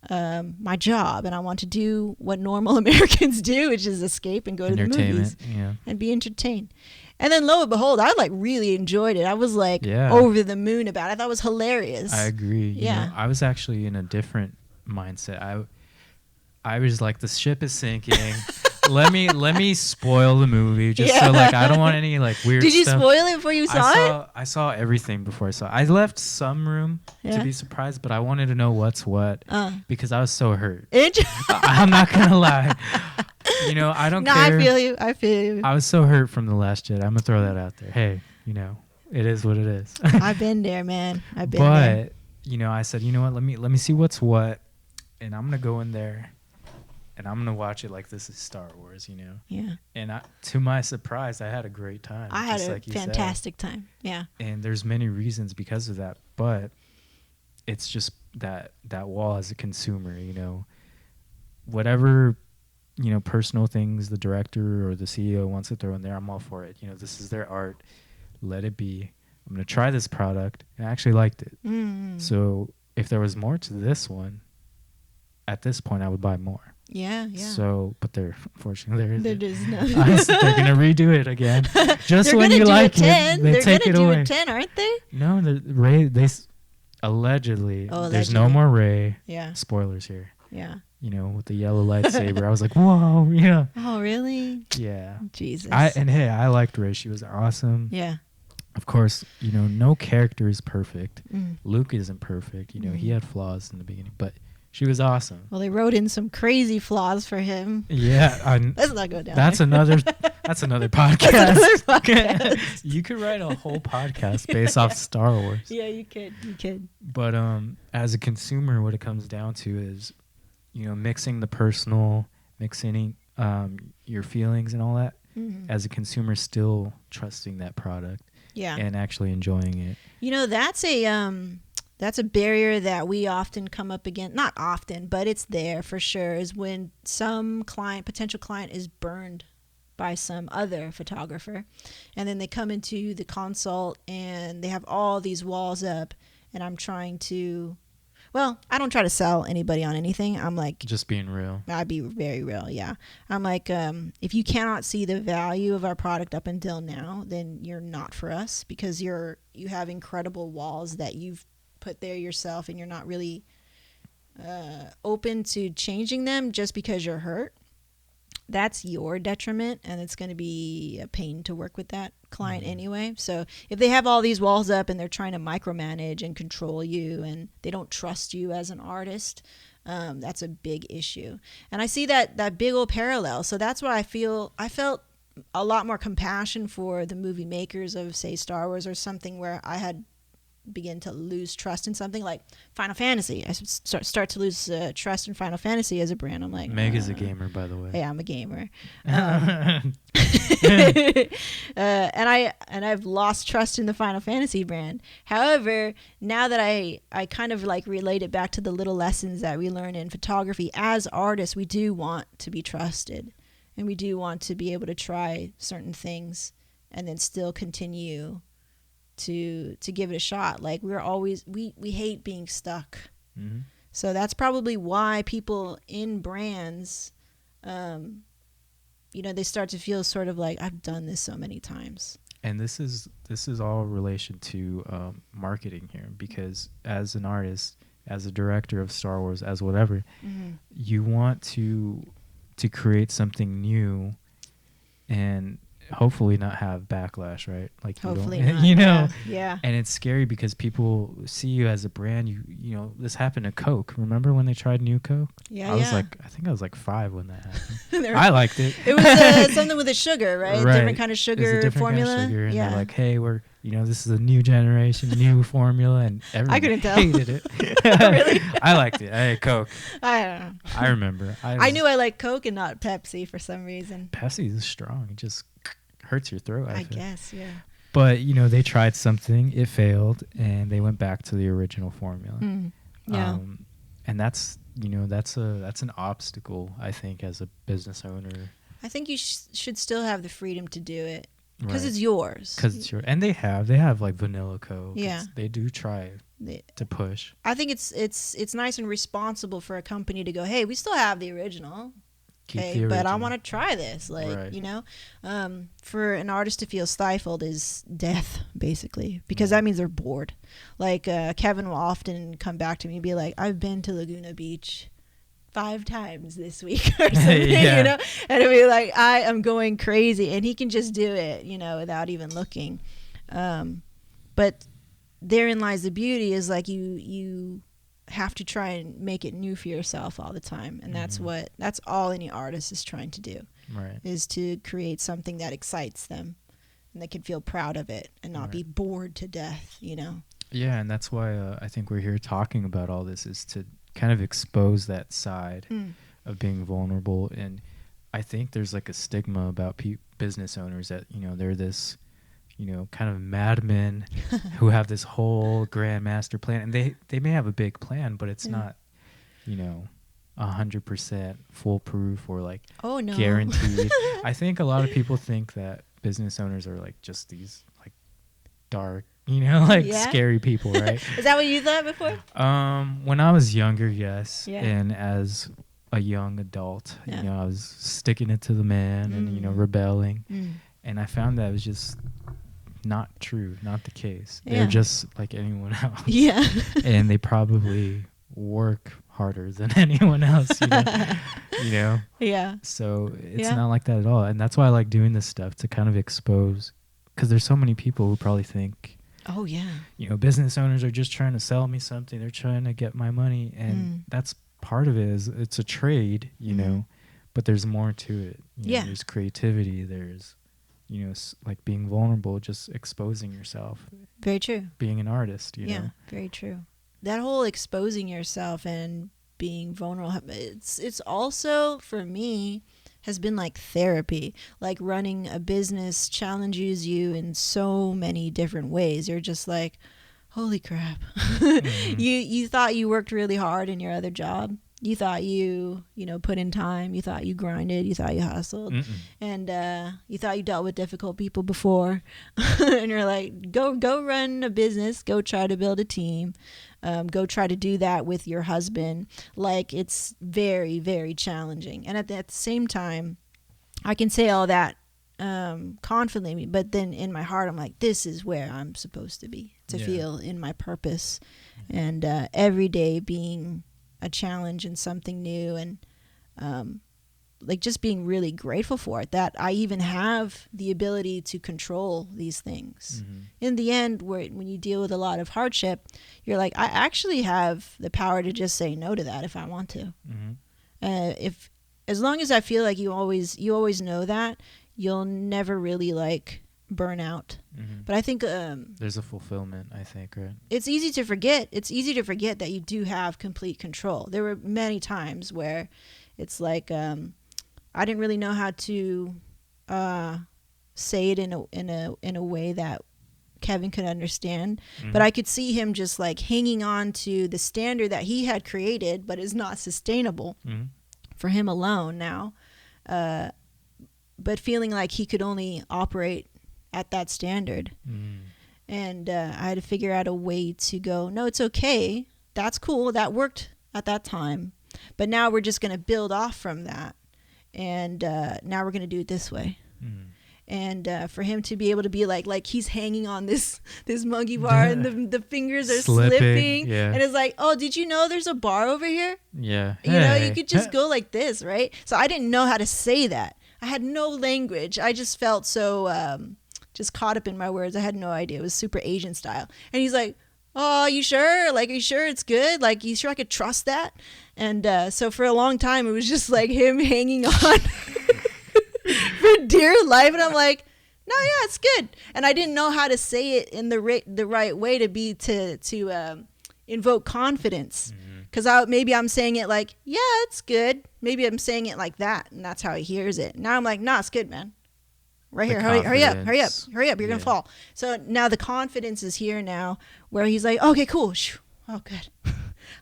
my job, and I want to do what normal Americans do, which is escape and go to the movies and be entertained. And then lo and behold, I like really enjoyed it. I was like over the moon about it. I thought it was hilarious. I agree. You know, I was actually in a different mindset. I was like, the ship is sinking. let me spoil the movie just so like I don't want any like weird stuff. Did you spoil it before you saw it? I saw everything before I saw it. I left some room to be surprised, but I wanted to know what's what because I was so hurt. I'm not gonna lie. You know, I don't care. I feel you. I was so hurt from The Last Jedi. I'm gonna throw that out there. Hey, you know, it is what it is. I've been there, man. I've been there. But you know, I said, you know what? Let me see what's what, and I'm gonna go in there. And I'm going to watch it like this is Star Wars, you know? Yeah. And to my surprise, I had a great time. I had a fantastic time. Yeah. And there's many reasons because of that. But it's just that wall as a consumer, you know? Whatever, you know, personal things the director or the CEO wants to throw in there, I'm all for it. You know, this is their art. Let it be. I'm going to try this product. And I actually liked it. So if there was more to this one, at this point, I would buy more. Yeah, yeah. So, but they're unfortunately They're just no. they're gonna redo it again. Just They're when gonna you do like a 10. it, they They're take gonna it do away. a 10, aren't they? No, Ray. Allegedly. Oh, There's no allegedly. more Ray. Yeah. Spoilers here. Yeah. You know, with the yellow lightsaber, I was like, whoa, yeah. Oh, really? Yeah. Jesus. Hey, I liked Ray. She was awesome. Yeah. Of course, you know, no character is perfect. Mm. Luke isn't perfect. You know, he had flaws in the beginning, but she was awesome. Well, they wrote in some crazy flaws for him. Yeah, Let's not go down. That's there. another podcast. That's another podcast. You could write a whole podcast based off Star Wars. Yeah, you could. You could. But as a consumer, what it comes down to is, you know, mixing the personal, mixing your feelings and all that. Mm-hmm. As a consumer, still trusting that product. Yeah. And actually enjoying it. You know, that's a barrier that we often come up against. Not often, but it's there for sure. Is when some potential client is burned by some other photographer, and then they come into the consult and they have all these walls up, and I'm trying to. Well, I don't try to sell anybody on anything. I'm like... Just being real. I'd be very real, yeah. I'm like, if you cannot see the value of our product up until now, then you're not for us, because you have incredible walls that you've put there yourself, and you're not really open to changing them just because you're hurt. That's your detriment, and it's going to be a pain to work with that client anyway. So if they have all these walls up and they're trying to micromanage and control you, and they don't trust you as an artist, that's a big issue. And I see that big old parallel. So that's why I felt a lot more compassion for the movie makers of, say, Star Wars, or something where I had begin to lose trust in something like Final Fantasy. I start to lose trust in Final Fantasy as a brand. I'm like, Meg is a gamer, by the way. Yeah, I'm a gamer. And I've lost trust in the Final Fantasy brand. However, now that I kind of like relate it back to the little lessons that we learn in photography, as artists, we do want to be trusted, and we do want to be able to try certain things and then still continue to give it a shot. Like we hate being stuck. Mm-hmm. So that's probably why people in brands, they start to feel sort of like, I've done this so many times. And this is all relation to marketing here, because as an artist, as a director of Star Wars, as whatever, you want to create something new and hopefully not have backlash, right? Like hopefully you don't, not, you know, yeah. And it's scary because people see you as a brand. You know, this happened to Coke. Remember when they tried New Coke? Yeah, I think I was like 5 when that happened. I liked it. It was something with a sugar, right? Right. Different kind of sugar formula. Kind of sugar, and yeah. they're like, hey, this is a new generation, new formula, and everyone I couldn't tell. hated it. Really? I liked it. Hey, Coke. I don't know. I remember. I knew I liked Coke and not Pepsi for some reason. Pepsi is strong. It just hurts your throat. I guess, yeah. But they tried something, it failed, and they went back to the original formula. Yeah. And that's an obstacle, I think, as a business owner. I think you should still have the freedom to do it because Right. it's yours. Because it's yours, and they have like vanilla Coke. Yeah, they do try to push. I think it's nice and responsible for a company to go, hey, we still have the original. Okay, but I want to try this. Like, right. For an artist to feel stifled is death, basically, because that means they're bored. Like, Kevin will often come back to me and be like, I've been to Laguna Beach 5 times this week or something, Yeah. And it'll be like, I am going crazy, and he can just do it, without even looking. But therein lies the beauty, is like you have to try and make it new for yourself all the time, and that's all any artist is trying to do, right? Is to create something that excites them and they can feel proud of it and not be bored to death. Yeah, and that's why I think we're here talking about all this, is to kind of expose that side of being vulnerable. And I think there's like a stigma about business owners that they're this kind of madmen who have this whole grand master plan, and they may have a big plan, but it's not 100% foolproof or like guaranteed. I think a lot of people think that business owners are like just these like dark, scary people, right? Is that what you thought before? When I was younger, yes. Yeah. And as a young adult. Yeah. You know, I was sticking it to the man and, you know, rebelling. And I found that it was just not true, not the case. They're just like anyone else. Yeah. And they probably work harder than anyone else, you know. You know? Yeah. So it's not like that at all. And that's why I like doing this stuff, to kind of expose, because there's so many people who probably think, oh yeah, you know, business owners are just trying to sell me something. They're trying to get my money. And that's part of it, is it's a trade, you know, but there's more to it. You know, there's creativity. There's, you know, like being vulnerable, just exposing yourself. Very true. Being an artist, you know. Yeah, very true. That whole exposing yourself and being vulnerable, it's also, for me, has been like therapy. Like running a business challenges you in so many different ways. You're just like, holy crap. You thought you worked really hard in your other job. You thought you know, put in time. You thought you grinded. You thought you hustled. And you thought you dealt with difficult people before. And you're like, go run a business. Go try to build a team. Go try to do that with your husband. Like, it's very, very challenging. And at the same time, I can say all that confidently, but then in my heart, I'm like, this is where I'm supposed to be, to feel in my purpose. And every day being a challenge and something new, and like just being really grateful for it, that I even have the ability to control these things. In the end, when you deal with a lot of hardship, you're like, I actually have the power to just say no to that if I want to. If, as long as I feel like you always know that, you'll never really like burn out. But I think there's a fulfillment, I think, right? It's easy to forget. It's easy to forget that you do have complete control. There were many times where it's like, I didn't really know how to say it in a way that Kevin could understand, but I could see him just like hanging on to the standard that he had created, but is not sustainable for him alone now. But feeling like he could only operate at that standard. And I had to figure out a way to go, no, it's okay. That's cool. That worked at that time. But now we're just going to build off from that. And now we're going to do it this way. And for him to be able to be like he's hanging on this monkey bar and the fingers are slipping. And it's like, oh, did you know there's a bar over here? Yeah. You know, you could just go like this, right? So I didn't know how to say that. I had no language. I just felt so just caught up in my words. I had no idea. It was super Asian style. And he's like, oh, you sure? Like, are you sure it's good? Like, you sure I could trust that? And so for a long time, it was just like him hanging on for dear life. And I'm like, no, yeah, it's good. And I didn't know how to say it in the right way to invoke confidence. Because maybe I'm saying it like, yeah, it's good. Maybe I'm saying it like that, and that's how he hears it. Now I'm like, nah, it's good, man. Right here, hurry up, you're gonna fall. So now the confidence is here now, where he's like, okay, cool. Oh, good.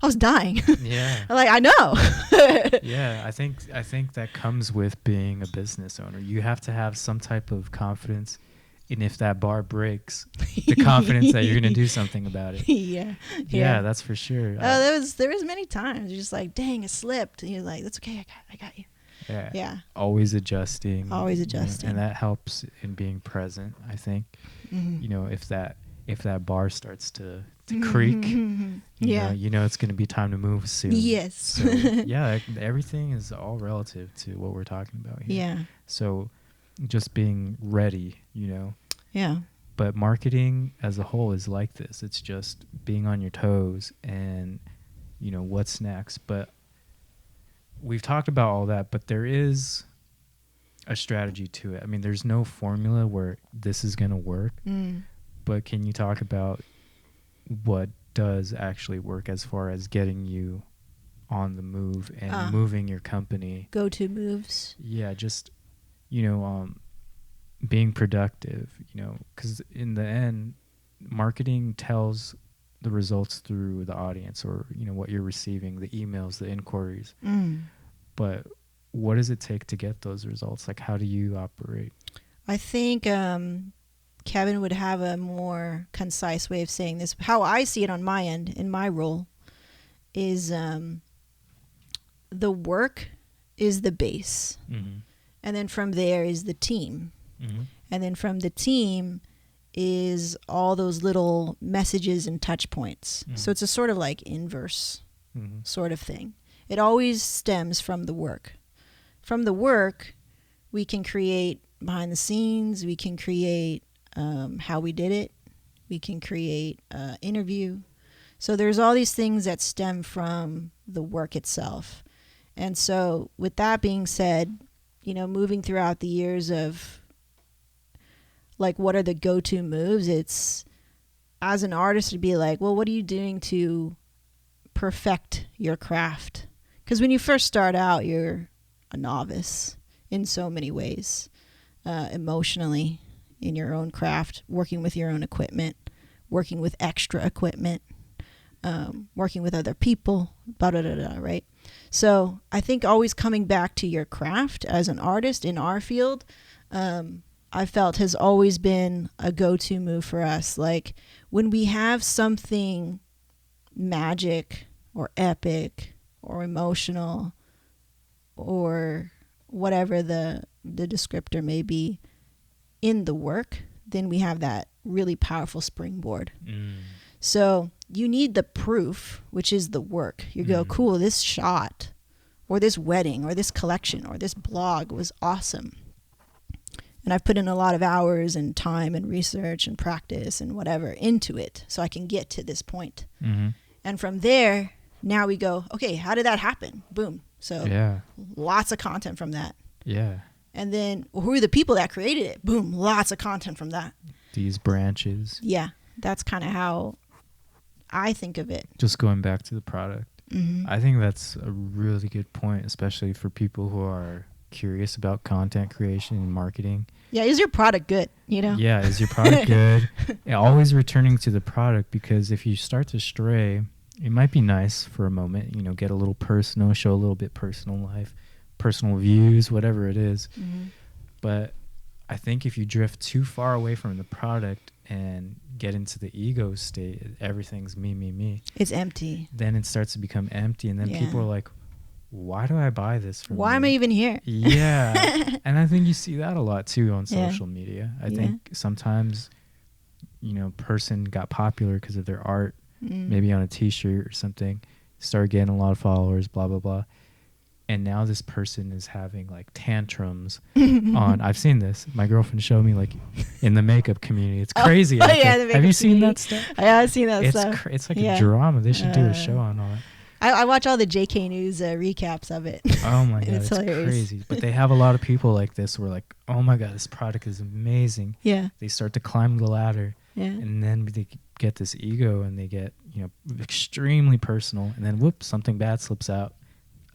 I was dying. Yeah. I'm like, I know. Yeah, I think that comes with being a business owner. You have to have some type of confidence, and if that bar breaks, the confidence that you're gonna do something about it. Yeah, that's for sure. There was many times you're just like, dang, it slipped, and you're like, that's okay, I got you. Yeah. Always adjusting. Always adjusting. And that helps in being present, I think. You know, if that bar starts to creak, you know it's going to be time to move soon. Yes. So, yeah, everything is all relative to what we're talking about here. Yeah. So just being ready, you know. Yeah. But marketing as a whole is like this. It's just being on your toes and, you know, what's next. But we've talked about all that, but there is a strategy to it. I mean, there's no formula where this is going to work, but can you talk about what does actually work as far as getting you on the move and moving your company? Go-to moves. Yeah, just, you know, being productive, you know, because in the end, marketing tells the results through the audience, or, you know, what you're receiving, the emails, the inquiries. But what does it take to get those results? Like, how do you operate? I think Kevin would have a more concise way of saying this. How I see it on my end, in my role, is the work is the base. Mm-hmm. And then from there is the team. Mm-hmm. And then from the team is all those little messages and touch points. Mm-hmm. So it's a sort of like inverse Mm-hmm. sort of thing. It always stems from the work. From the work, we can create behind the scenes. We can create how we did it. We can create interview. So there's all these things that stem from the work itself. And so with that being said, you know, moving throughout the years of like what are the go-to moves, it's as an artist to be like, well, what are you doing to perfect your craft? Because when you first start out, you're a novice in so many ways, emotionally, in your own craft, working with your own equipment, working with extra equipment, working with other people, right? So I think always coming back to your craft as an artist in our field, I felt has always been a go-to move for us. Like when we have something magic or epic or emotional or whatever the descriptor may be in the work, then we have that really powerful springboard. So you need the proof, which is the work. You go, cool, this shot or this wedding or this collection or this blog was awesome. And I've put in a lot of hours and time and research and practice and whatever into it so I can get to this point. Mm-hmm. And from there, now we go, okay, how did that happen? Boom. So lots of content from that. Yeah. And then who are the people that created it? Boom, lots of content from that. These branches. Yeah, that's kind of how I think of it. Just going back to the product. Mm-hmm. I think that's a really good point, especially for people who are curious about content creation and marketing. Yeah, is your product good? You know? Yeah, is your product good? And always returning to the product, because if you start to stray, it might be nice for a moment, you know, get a little personal, show a little bit personal life, personal views, whatever it is. Mm-hmm. But I think if you drift too far away from the product and get into the ego state, everything's me. It's empty. Then it starts to become empty. And then people are like, why do I buy this from Why you? am I even here? Yeah. And I think you see that a lot too on social media. I think sometimes, you know, person got popular because of their art, maybe on a t-shirt or something, started getting a lot of followers, blah, blah, blah. And now this person is having like tantrums on, I've seen this. My girlfriend showed me like in the makeup community. It's crazy. The makeup Have you seen community. that stuff? Yeah, I've seen that stuff. It's like a drama. They should do a show on all that. I watch all the JK News recaps of it. Oh my God, it's hilarious. crazy. But they have a lot of people like this who are like, oh my God, this product is amazing. Yeah. They start to climb the ladder. Yeah. And then they get this ego and they get, you know, extremely personal. And then whoops, something bad slips out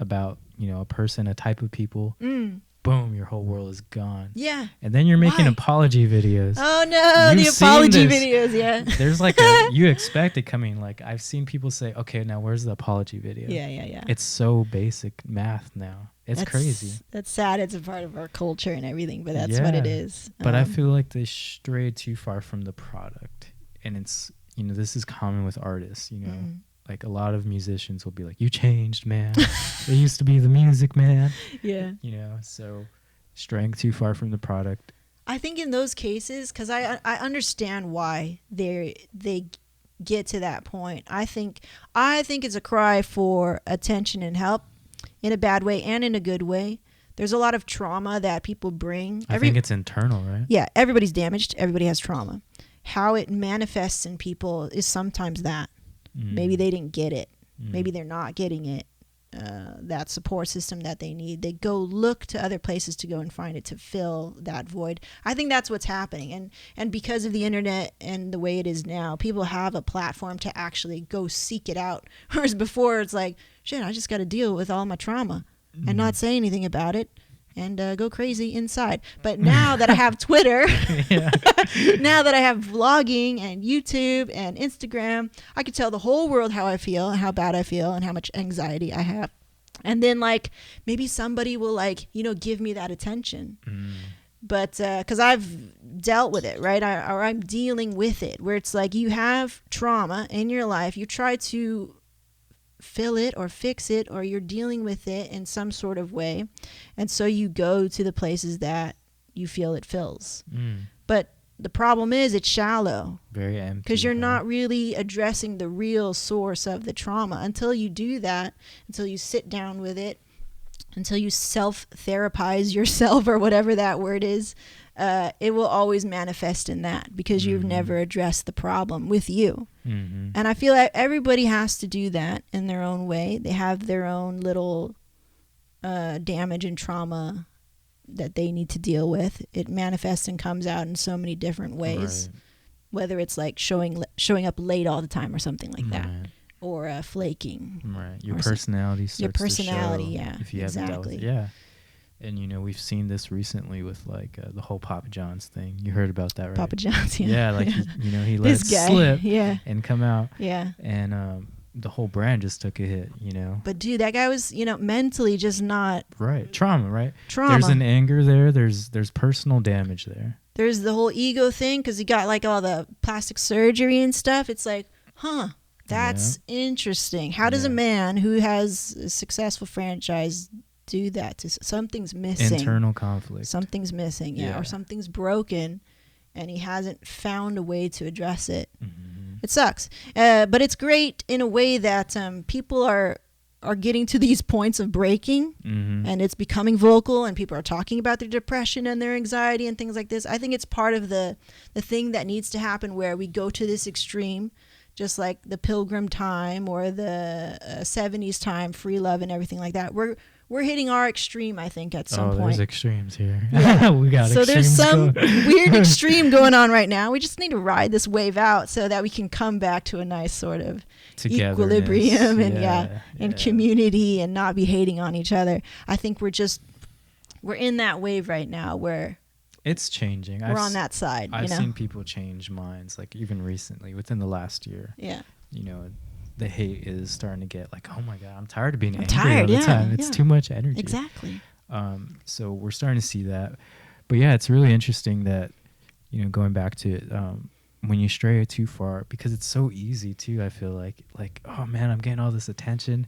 about, you know, a person, a type of people. Boom, your whole world is gone. Yeah. And then you're making apology videos. Oh no, You've the apology seen this. videos, yeah. There's like you expect it coming. Like I've seen people say, okay, now where's the apology video? Yeah. It's so basic math now. That's crazy. That's sad. It's a part of our culture and everything, but that's what it is. But I feel like they strayed too far from the product. And it's, you know, this is common with artists, you know. Like a lot of musicians will be like, you changed, man. It used to be the music, man. Yeah. You know, so straying too far from the product. I think in those cases, because I understand why they get to that point. I think it's a cry for attention and help in a bad way and in a good way. There's a lot of trauma that people bring. I think it's internal, right? Yeah, everybody's damaged. Everybody has trauma. How it manifests in people is sometimes that. Maybe they didn't get it. Maybe they're not getting it. That support system that they need. They go look to other places to go and find it to fill that void. I think that's what's happening. And because of the internet and the way it is now, people have a platform to actually go seek it out. Whereas before it's like, shit, I just got to deal with all my trauma and not say anything about it and go crazy inside. But now that I have Twitter, now that I have vlogging and YouTube and Instagram, I could tell the whole world how I feel and how bad I feel and how much anxiety I have. And then like maybe somebody will like, you know, give me that attention. But because I've dealt with it, right? Or I'm dealing with it, where it's like you have trauma in your life. You try to fill it or fix it, or you're dealing with it in some sort of way. And so you go to the places that you feel it fills. But the problem is it's shallow. Very empty. Because you're not really addressing the real source of the trauma. Until you do that, until you sit down with it, until you self-therapize yourself or whatever that word is, it will always manifest in that because you've never addressed the problem with you. And I feel like everybody has to do that in their own way. They have their own little damage and trauma that they need to deal with. It manifests and comes out in so many different ways, whether it's like showing up late all the time or something like that. Or flaking. Your personality starts your personality, to show if you haven't dealt with it. And, you know, we've seen this recently with, like, the whole Papa John's thing. You heard about that, right? Papa John's, like, he let it slip and come out. And the whole brand just took a hit, you know. But, dude, that guy was, you know, mentally just not... Trauma, right? Trauma. There's an anger there. There's personal damage there. There's the whole ego thing because he got, like, all the plastic surgery and stuff. It's like, that's interesting. How does a man who has a successful franchise do that? Something's missing. Internal conflict. Something's missing, or something's broken, and he hasn't found a way to address it. It sucks. But it's great in a way that people are getting to these points of breaking, and it's becoming vocal, and people are talking about their depression and their anxiety and things like this. I think it's part of the thing that needs to happen where we go to this extreme, just like the Pilgrim time or the 70s time, free love and everything like that. We're hitting our extreme, I think, at some point. There's extremes here. Yeah. We got so extremes. There's some weird extreme going on right now. We just need to ride this wave out so that we can come back to a nice sort of equilibrium and community and not be hating on each other. I think we're in that wave right now where it's changing. We're on that side. I've seen people change minds, like even recently, within the last year. Yeah. You know, the hate is starting to get like, oh my God, I'm tired of being angry all the time. It's too much energy. Exactly. So we're starting to see that. But yeah, it's really interesting that, you know, going back to it, when you stray too far, because it's so easy too, I feel like, oh man, I'm getting all this attention.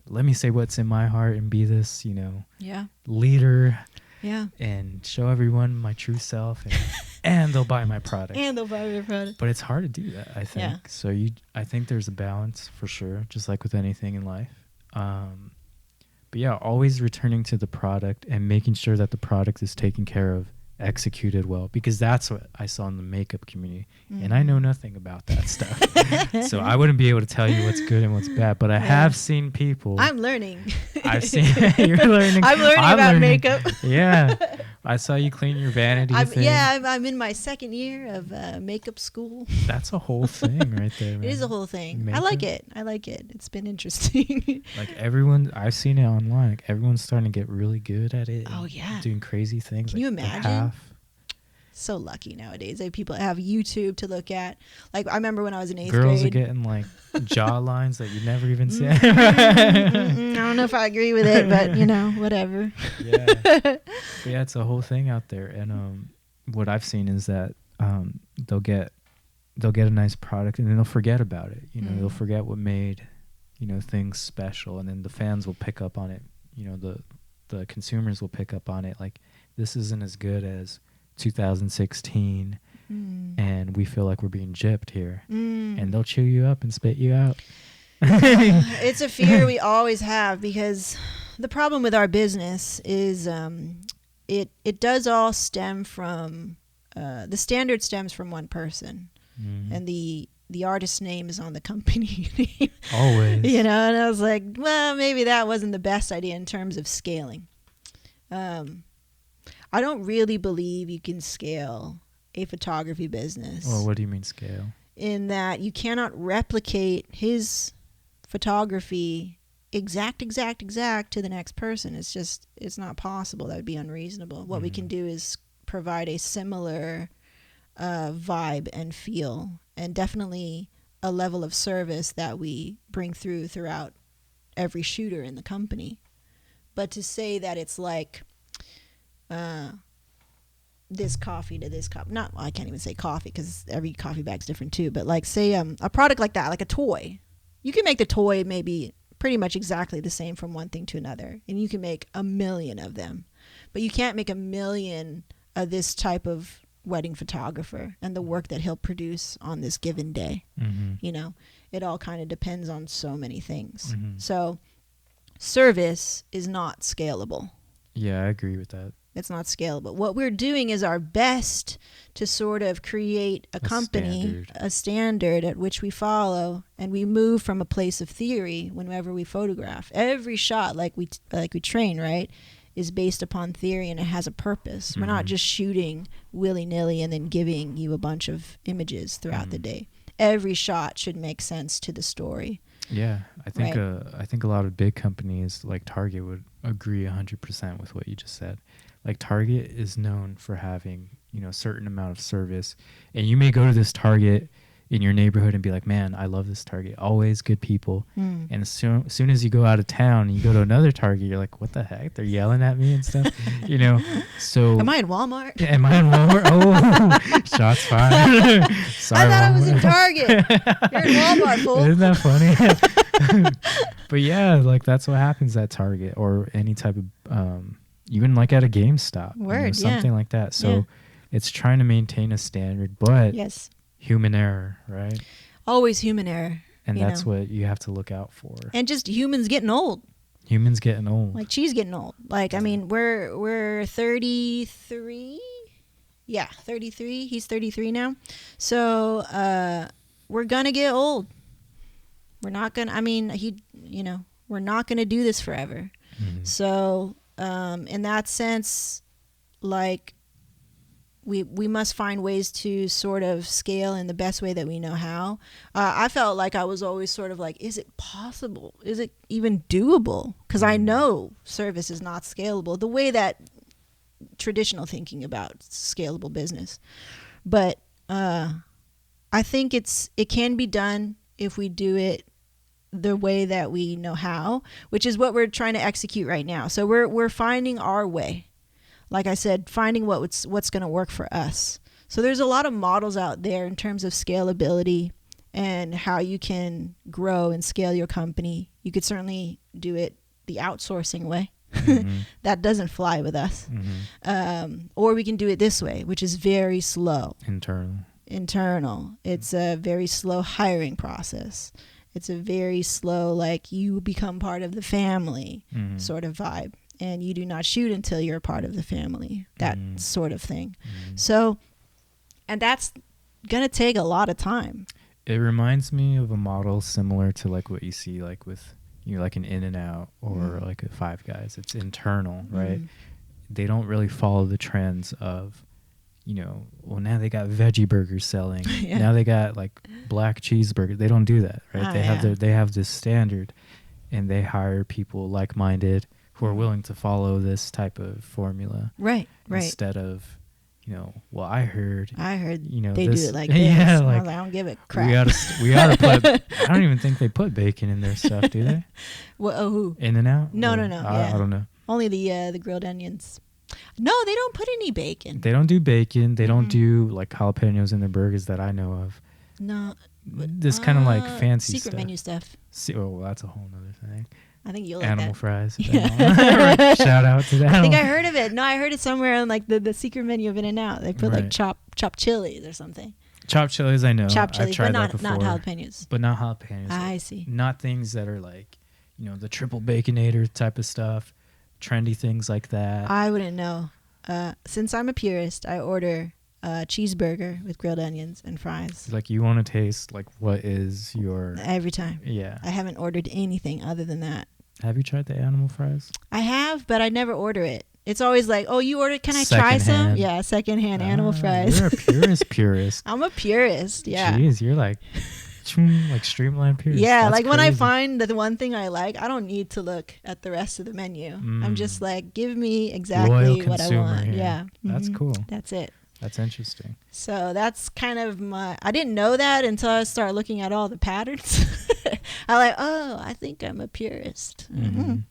Let me say what's in my heart and be this, you know, leader. Yeah. And show everyone my true self, and they'll buy my product. But it's hard to do that, I think. Yeah. So I think there's a balance for sure, just like with anything in life. But yeah, always returning to the product and making sure that the product is taken care of, executed well, because that's what I saw in the makeup community. And I know nothing about that stuff. So I wouldn't be able to tell you what's good and what's bad, but I have seen people. I'm learning. I've seen you're learning. I'm learning about makeup. Yeah. I saw you clean your vanity thing. Yeah, I'm in my second year of makeup school. That's a whole thing right there, man. It is a whole thing. Makeup? I like it. It's been interesting. Like everyone, I've seen it online. Like everyone's starting to get really good at it. Oh, yeah. Doing crazy things. Can you imagine? So lucky nowadays. Like people have YouTube to look at. Like I remember when I was in 8th grade. Girls are getting like jaw lines that you never even see. I don't know if I agree with it, but you know, whatever. Yeah. But yeah, it's a whole thing out there. And what I've seen is that they'll get a nice product and then they'll forget about it. You know, they'll forget what made, you know, things special, and then the fans will pick up on it. You know, the consumers will pick up on it. Like, this isn't as good as 2016, and we feel like we're being gypped here, and they'll chew you up and spit you out. It's a fear we always have, because the problem with our business is it does all stem from the standard stems from one person, and the artist's name is on the company name. Always. You know, and I was like, well, maybe that wasn't the best idea in terms of scaling. I don't really believe you can scale a photography business. Well, what do you mean scale? In that you cannot replicate his photography exact to the next person. It's not possible. That would be unreasonable. What we can do is provide a similar vibe and feel, and definitely a level of service that we bring throughout every shooter in the company. But to say that it's like this coffee to this cup, I can't even say coffee because every coffee bag's different too, but like say a product like that, like a toy, you can make the toy maybe pretty much exactly the same from one thing to another. And you can make a million of them. But you can't make a million of this type of wedding photographer and the work that he'll produce on this given day. You know, it all kind of depends on so many things. So service is not scalable. Yeah, I agree with that. It's not scalable. What we're doing is our best to sort of create a company, a standard at which we follow, and we move from a place of theory whenever we photograph. Every shot, like we train, right, is based upon theory, and it has a purpose. We're not just shooting willy-nilly and then giving you a bunch of images throughout the day. Every shot should make sense to the story. Yeah, I think a lot of big companies like Target would agree 100% with what you just said. Like Target is known for having, you know, a certain amount of service, and you may go to this Target in your neighborhood and be like, man, I love this Target, always good people. And as soon as you go out of town and you go to another Target, you're like, what the heck? They're yelling at me and stuff, you know? So am I in Walmart? Yeah, am I in Walmart? Oh, shots fired. Sorry, I thought Walmart. I was in Target. You're in Walmart, fool. Isn't that funny? But yeah, like that's what happens at Target or any type of, even like at a GameStop, something like that. So it's trying to maintain a standard, but human error, right? Always human error. And that's what you have to look out for. And just humans getting old. Humans getting old. Like she's getting old. Like, I mean, we're 33. Yeah, 33. He's 33 now. So we're going to get old. We're not going to, I mean, we're not going to do this forever. So in that sense, like, we must find ways to sort of scale in the best way that we know how. I felt like I was always sort of like, is it possible? Is it even doable? Because I know service is not scalable the way that traditional thinking about scalable business. But I think it can be done if we do it the way that we know how, which is what we're trying to execute right now. So we're finding our way. Like I said, finding what's going to work for us. So there's a lot of models out there in terms of scalability and how you can grow and scale your company. You could certainly do it the outsourcing way. That doesn't fly with us. Or we can do it this way, which is very slow. Internal. It's a very slow hiring process. It's a very slow, like, you become part of the family sort of vibe. And you do not shoot until you're a part of the family, that sort of thing. So, and that's going to take a lot of time. It reminds me of a model similar to like what you see like with, you know, like an In-N-Out or like a Five Guys. It's internal, right? They don't really follow the trends of, you know, well, now they got veggie burgers selling. Now they got like black cheeseburgers. They don't do that, right? They have this standard, and they hire people like-minded who are willing to follow this type of formula, right? Instead of, you know, well, I heard, you know, they do it like this. Yeah, like, I don't give a crap. We ought to put. I don't even think they put bacon in their stuff, do they? Well, who? In-N-Out? No. I don't know. Only the grilled onions. No, they don't put any bacon. They don't do bacon. They don't do like jalapenos in their burgers that I know of. No. This kind of like fancy secret menu stuff. Well, that's a whole nother thing. I think you'll like Animal that. Fries. Yeah. Shout out to that. I think I heard of it. No, I heard it somewhere on like the secret menu of In-N-Out. They put like chopped chilies or something. Chopped chilies, I know. Chopped chilies, I've tried but that before. not jalapenos. But not jalapenos. I see. Not things that are like, you know, the triple baconator type of stuff, trendy things like that. I wouldn't know. Since I'm a purist, I order a cheeseburger with grilled onions and fries. Like, you want to taste like what is your... Every time. Yeah. I haven't ordered anything other than that. Have you tried the animal fries? I have, but I never order it. It's always like, oh, you ordered, can I try some? Yeah, secondhand animal fries. You're a purist. I'm a purist, yeah. Jeez, you're like streamlined purist. Yeah, That's like crazy. when I find the one thing I like, I don't need to look at the rest of the menu. I'm just like, give me exactly what I want. Here. Yeah. That's cool. That's it. That's interesting. So that's kind of I didn't know that until I started looking at all the patterns. I like, oh, I think I'm a purist.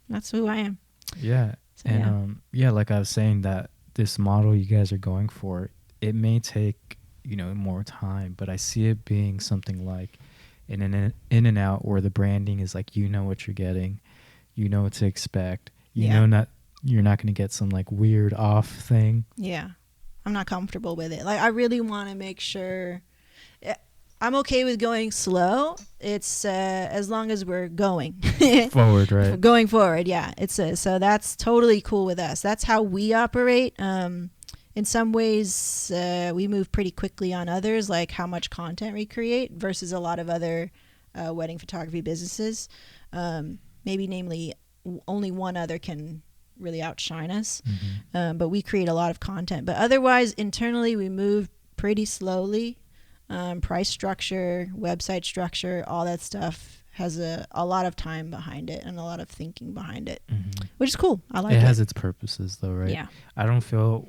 That's who I am. Yeah. So, and like I was saying, that this model you guys are going for, it may take, you know, more time, but I see it being something like in and out, or the branding is like, you know what you're getting, you know what to expect, Yeah. you're not going to get some like weird off thing. Yeah. I'm not comfortable with it. Like, I really want to make sure I'm okay with going slow. It's as long as we're going Forward, right? going forward. Yeah. So that's totally cool with us. That's how we operate. In some ways, we move pretty quickly on others, like how much content we create versus a lot of other wedding photography businesses. Maybe namely only one other can really outshine us. But we create a lot of content. But otherwise, internally, we move pretty slowly. Price structure, website structure, all that stuff has a lot of time behind it and a lot of thinking behind it, which is cool. I like it. It has its purposes though, right? Yeah. I don't feel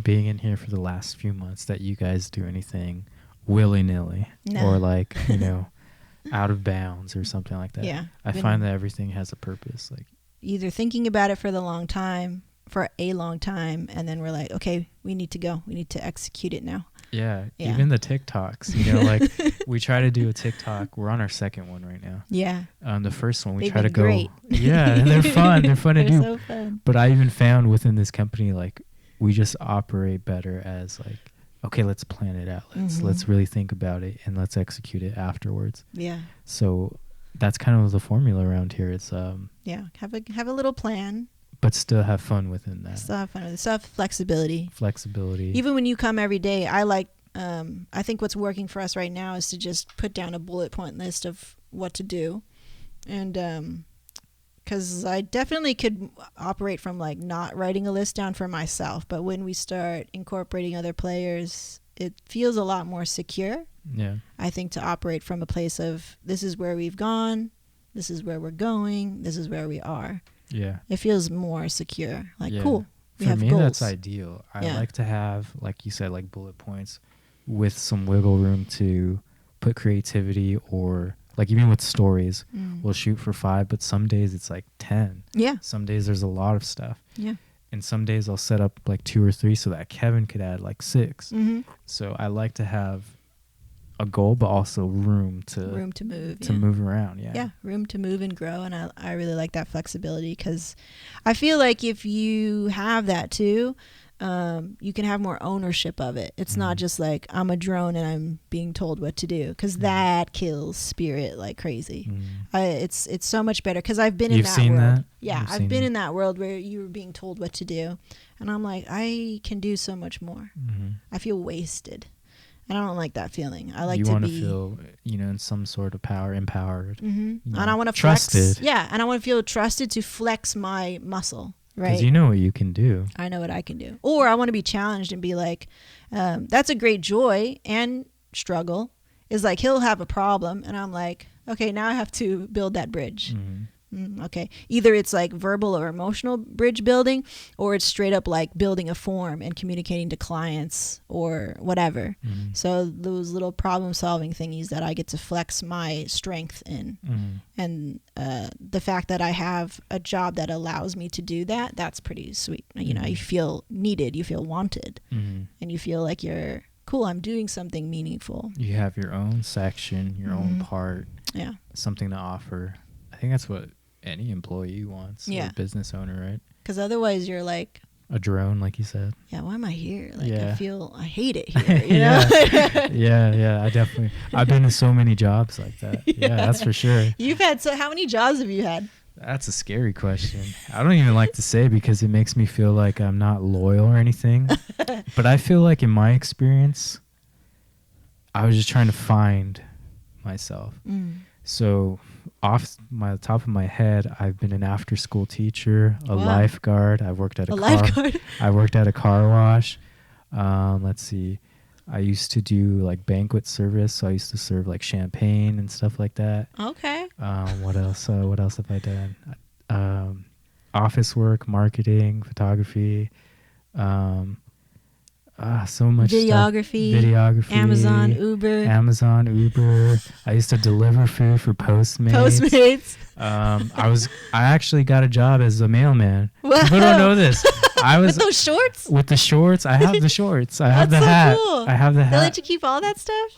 being in here for the last few months that you guys do anything willy-nilly or like, you know, out of bounds or something like that. Yeah. I find that everything has a purpose. Like either thinking about it for a long time, and then we're like, okay, we need to go. We need to execute it now. Yeah. Even the TikToks, you know, like we try to do a TikTok. We're on our second one right now. Yeah. The first one we They've try to go. great. Yeah, and they're fun. They're fun to do. So fun. But I even found within this company, like we just operate better as like, okay, let's plan it out. Let's really think about it and let's execute it afterwards. Yeah. So that's kind of the formula around here. It's have a little plan. But still have fun within that. Still have fun with it. Still have flexibility. Even when you come every day, I think what's working for us right now is to just put down a bullet point list of what to do. And because I definitely could operate from like not writing a list down for myself. But when we start incorporating other players, it feels a lot more secure. Yeah. I think to operate from a place of this is where we've gone, this is where we're going, this is where we are. Yeah. It feels more secure. Like, cool. For me, that's ideal. I like to have, like you said, like bullet points with some wiggle room to put creativity, or like even with stories, we'll shoot for 5, but some days it's like 10. Yeah. Some days there's a lot of stuff. Yeah. And some days I'll set up like 2 or 3 so that Kevin could add like 6. So I like to have a goal, but also room to move, move around. Yeah, room to move and grow. And I really like that flexibility, because I feel like if you have that too, you can have more ownership of it. It's not just like I'm a drone and I'm being told what to do, because that kills spirit like crazy. It's so much better, because I've been in that world. That? Yeah, I've been in that world where you were being told what to do, and I'm like, I can do so much more. I feel wasted. And I don't like that feeling. I like to be... You want to feel, you know, in some sort of power, empowered. You know, and I want to trusted. Flex. Yeah, and I want to feel trusted to flex my muscle, right? Because you know what you can do. I know what I can do. Or I want to be challenged and be like, that's a great joy and struggle. Is like, he'll have a problem, and I'm like, okay, now I have to build that bridge. Okay. Either it's like verbal or emotional bridge building, or it's straight up like building a form and communicating to clients or whatever. So those little problem solving thingies that I get to flex my strength in. And the fact that I have a job that allows me to do that, that's pretty sweet. You know, you feel needed, you feel wanted, and you feel like you're cool, I'm doing something meaningful. You have your own section, your own part. Yeah. Something to offer. I think that's what any employee wants, or a business owner, right? Because otherwise you're like a drone, like you said. Yeah, why am I here? Like, I hate it here, you know? I've been in so many jobs like that. Yeah, that's for sure. You've had, so how many jobs have you had? That's a scary question. I don't even like to say, because it makes me feel like I'm not loyal or anything. But I feel like in my experience, I was just trying to find myself. So off my top of my head, I've been an after-school teacher, a lifeguard. I've worked at I worked at a car wash. Let's see. I used to do like banquet service, so I used to serve like champagne and stuff like that. Okay. What else? What else have I done? Office work, marketing, photography. So much videography, Amazon, Uber. I used to deliver food for Postmates. I actually got a job as a mailman. Whoa. People don't know this. I was with those shorts. With the shorts, I have the shorts. I have the hat. Cool. I have the hat. They let you keep all that stuff.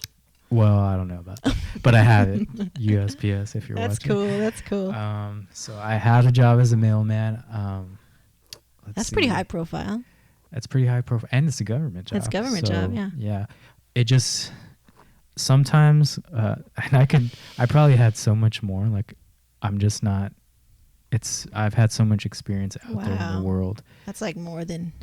Well, I don't know about that, but I have it. USPS, if you're That's watching. cool. That's cool. So I had a job as a mailman. That's pretty high profile. That's pretty high profile, and it's a government job. It's a government job, yeah. Yeah, it just sometimes, and I probably had so much more. Like, I'm just not. I've had so much experience out there in the world. That's like more than.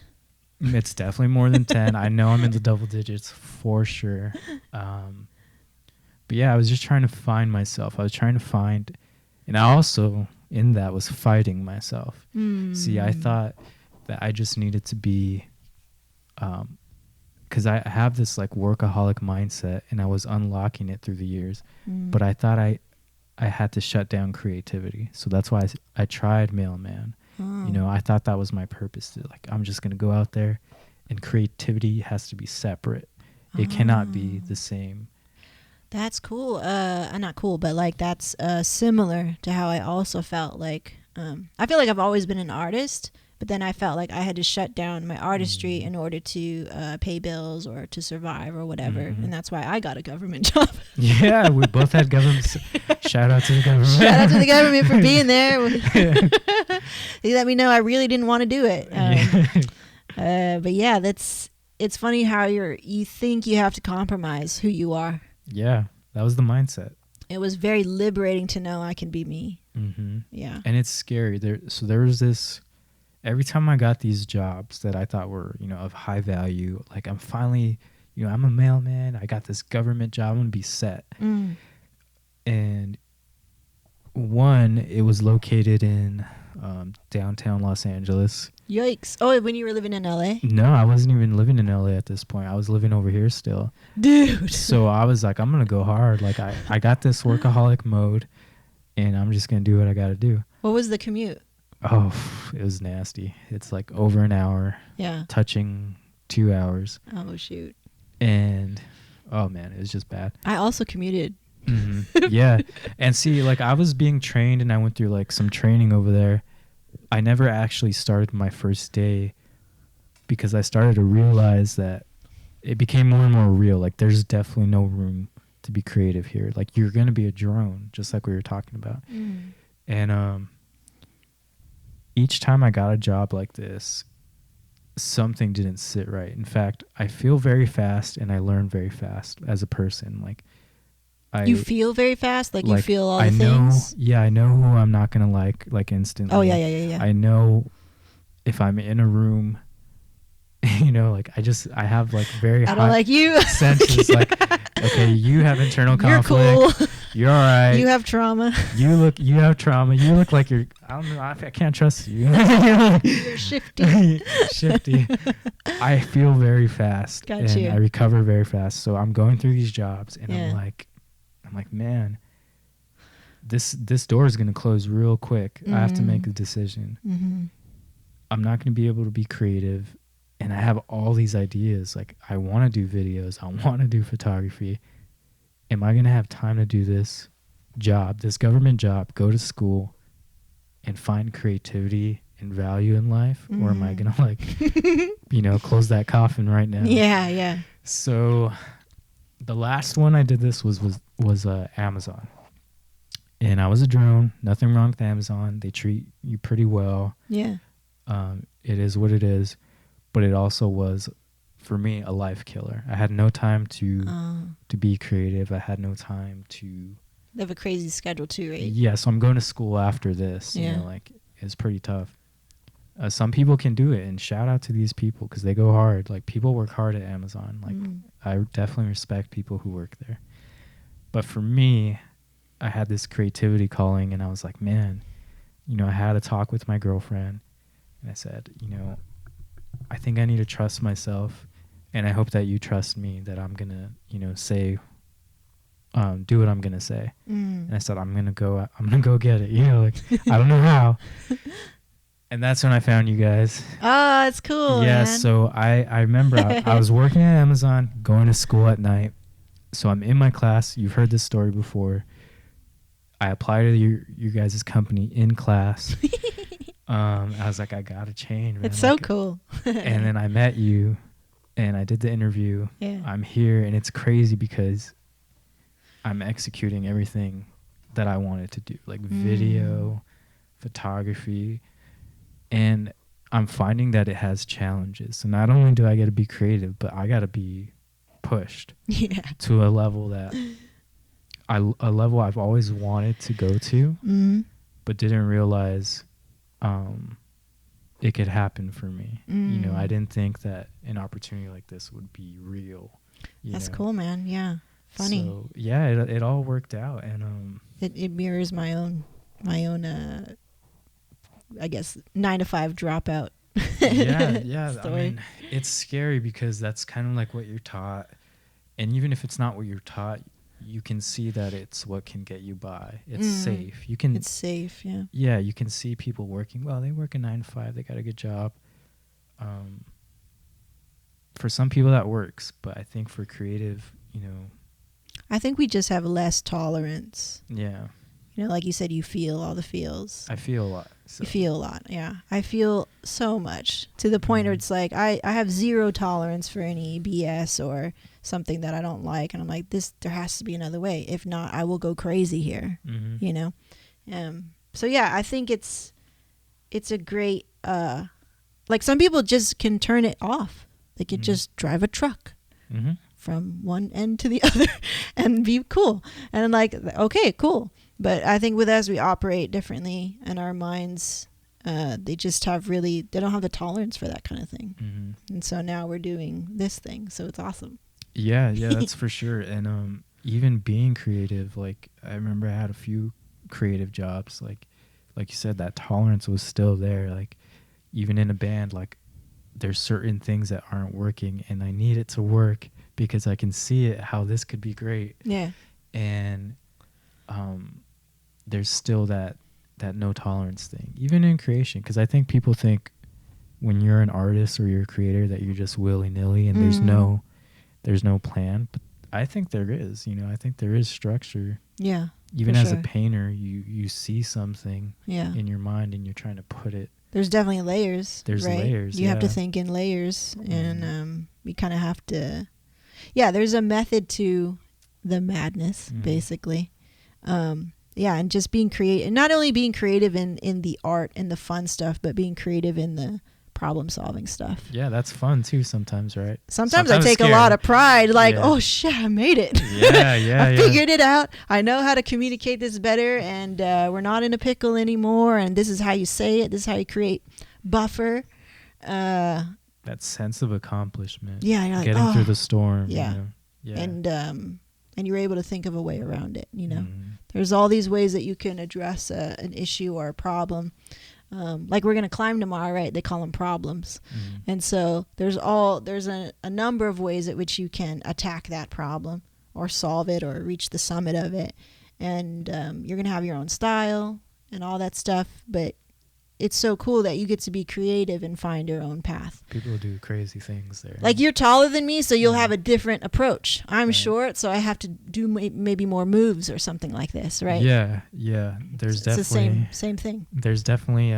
It's definitely more than 10. I know I'm in the double digits for sure. But yeah, I was just trying to find myself. I was trying to find, and I also in that was fighting myself. See, I thought that I just needed to be, because I have this like workaholic mindset, and I was unlocking it through the years. But I thought I had to shut down creativity, so that's why I tried mailman. You know, I thought that was my purpose. Like, I'm just gonna go out there, and creativity has to be separate. It cannot be the same. That's cool. Not cool, but like that's similar to how I also felt. Like, I feel like I've always been an artist, but then I felt like I had to shut down my artistry in order to pay bills or to survive or whatever, and that's why I got a government job. Yeah, we both had government. Shout out to the government. Shout out to the government for being there. They let me know I really didn't want to do it. But yeah, it's funny how you think you have to compromise who you are. Yeah, that was the mindset. It was very liberating to know I can be me. Yeah. And it's scary. There was this, every time I got these jobs that I thought were, you know, of high value, like I'm finally, you know, I'm a mailman, I got this government job, I'm going to be set. And one, it was located in downtown Los Angeles. Yikes. Oh, when you were living in LA? No, I wasn't even living in LA at this point. I was living over here still. Dude. So I was like, I'm going to go hard. Like, I got this workaholic mode, and I'm just going to do what I got to do. What was the commute? Oh, it was nasty. It's like over an hour. Yeah. Touching 2 hours. Oh, shoot. And, oh, man, it was just bad. I also commuted. Yeah. And see, like, I was being trained, and I went through, like, some training over there. I never actually started my first day because I started to realize that it became more and more real. Like, there's definitely no room to be creative here. Like, you're going to be a drone, just like we were talking about. And each time I got a job like this, something didn't sit right. In fact, I feel very fast, and I learn very fast as a person. Like, you feel very fast? Like you feel all the things? Yeah, I know who I'm not going to like instantly. Oh, yeah. I know if I'm in a room, you know, like I have like very high don't like you. senses. Like, okay, you have internal conflict. You're cool. You're all right. You have trauma. You have trauma. You look like you're, I don't know, I can't trust you. You're shifty. Shifty. I feel very fast. Got you. I recover very fast. So I'm going through these jobs, and I'm like, man, this door is going to close real quick. I have to make a decision. I'm not going to be able to be creative, and I have all these ideas. Like, I want to do videos, I want to do photography. Am I going to have time to do this job, this government job, go to school, and find creativity and value in life? Or am I going to, like, you know, close that coffin right now? Yeah. So the last one I did this was Amazon, and I was a drone. Nothing wrong with Amazon. They treat you pretty well. Yeah. It is what it is, but it also was, for me, a life killer. I had no time to be creative. I had no time to. They have a crazy schedule too, right? Yeah, so I'm going to school after this. Yeah. You know, like, it's pretty tough. Some people can do it, and shout out to these people because they go hard. Like, people work hard at Amazon. Like, I definitely respect people who work there. But for me, I had this creativity calling, and I was like, man, you know, I had a talk with my girlfriend, and I said, you know, I think I need to trust myself, and I hope that you trust me that I'm going to, you know, do what I'm going to say. And I said, I'm going to go get it. You know, like, I don't know how. And that's when I found you guys. Oh, it's cool. Yeah, man. so I remember I was working at Amazon, going to school at night. So I'm in my class. You've heard this story before. I applied to your guys' company in class. I was like, I got to change, man. It's so cool. And then I met you, and I did the interview. Yeah. I'm here, and it's crazy because I'm executing everything that I wanted to do, like video, photography, and I'm finding that it has challenges. So not only do I get to be creative, but I got to be pushed to a level that a level I've always wanted to go to, but didn't realize it could happen for me. You know, I didn't think that an opportunity like this would be real. That's cool, man. Yeah. Funny. So yeah, it all worked out, and it mirrors my own I guess 9-to-5 dropout. yeah. Story. I mean, it's scary because that's kind of like what you're taught, and even if it's not what you're taught, you can see that it's what can get you by. It's safe. It's safe. Yeah. Yeah, you can see people working well. They work a 9 to 5. They got a good job. For some people that works, but I think for creative, you know, I think we just have less tolerance. Yeah. You know, like you said, you feel all the feels. I feel a lot. So. You feel a lot, yeah. I feel so much to the point where it's like I have zero tolerance for any BS or something that I don't like. And I'm like, there has to be another way. If not, I will go crazy here, you know? So, yeah, I think it's a great, like some people just can turn it off. They could just drive a truck. From one end to the other and be cool. And I'm like, okay, cool. But I think with us, we operate differently, and our minds, they just they don't have the tolerance for that kind of thing. And so now we're doing this thing. So it's awesome. Yeah, that's for sure. And even being creative, like I remember I had a few creative jobs. Like you said, that tolerance was still there. Like even in a band, like there's certain things that aren't working, and I need it to work because I can see it, how this could be great. Yeah. And there's still that no tolerance thing, even in creation. Because I think people think when you're an artist or you're a creator that you're just willy-nilly and there's no plan. But I think there is, you know, I think there is structure. Yeah. Even as a painter, you see something in your mind and you're trying to put it. There's definitely layers. There's right? layers. You have to think in layers, and we kind of have to. Yeah, there's a method to the madness, basically. And just being creative, not only being creative in the art and the fun stuff, but being creative in the problem solving stuff. Yeah, that's fun too sometimes, right? Sometimes I take a lot of pride, like, oh shit, I made it. I figured it out. I know how to communicate this better, and we're not in a pickle anymore, and this is how you say it. This is how you create buffer. That sense of accomplishment. Yeah, you're like, getting through the storm. Yeah. You know? Yeah. And you're able to think of a way around it, you know. There's all these ways that you can address an issue or a problem. Like we're going to climb tomorrow, right? They call them problems. And so there's a number of ways at which you can attack that problem or solve it or reach the summit of it. And you're going to have your own style and all that stuff. But it's so cool that you get to be creative and find your own path. People do crazy things there. Like you're taller than me, so you'll have a different approach. I'm short, so I have to do maybe more moves or something like this, right? Yeah. There's definitely the same thing. There's definitely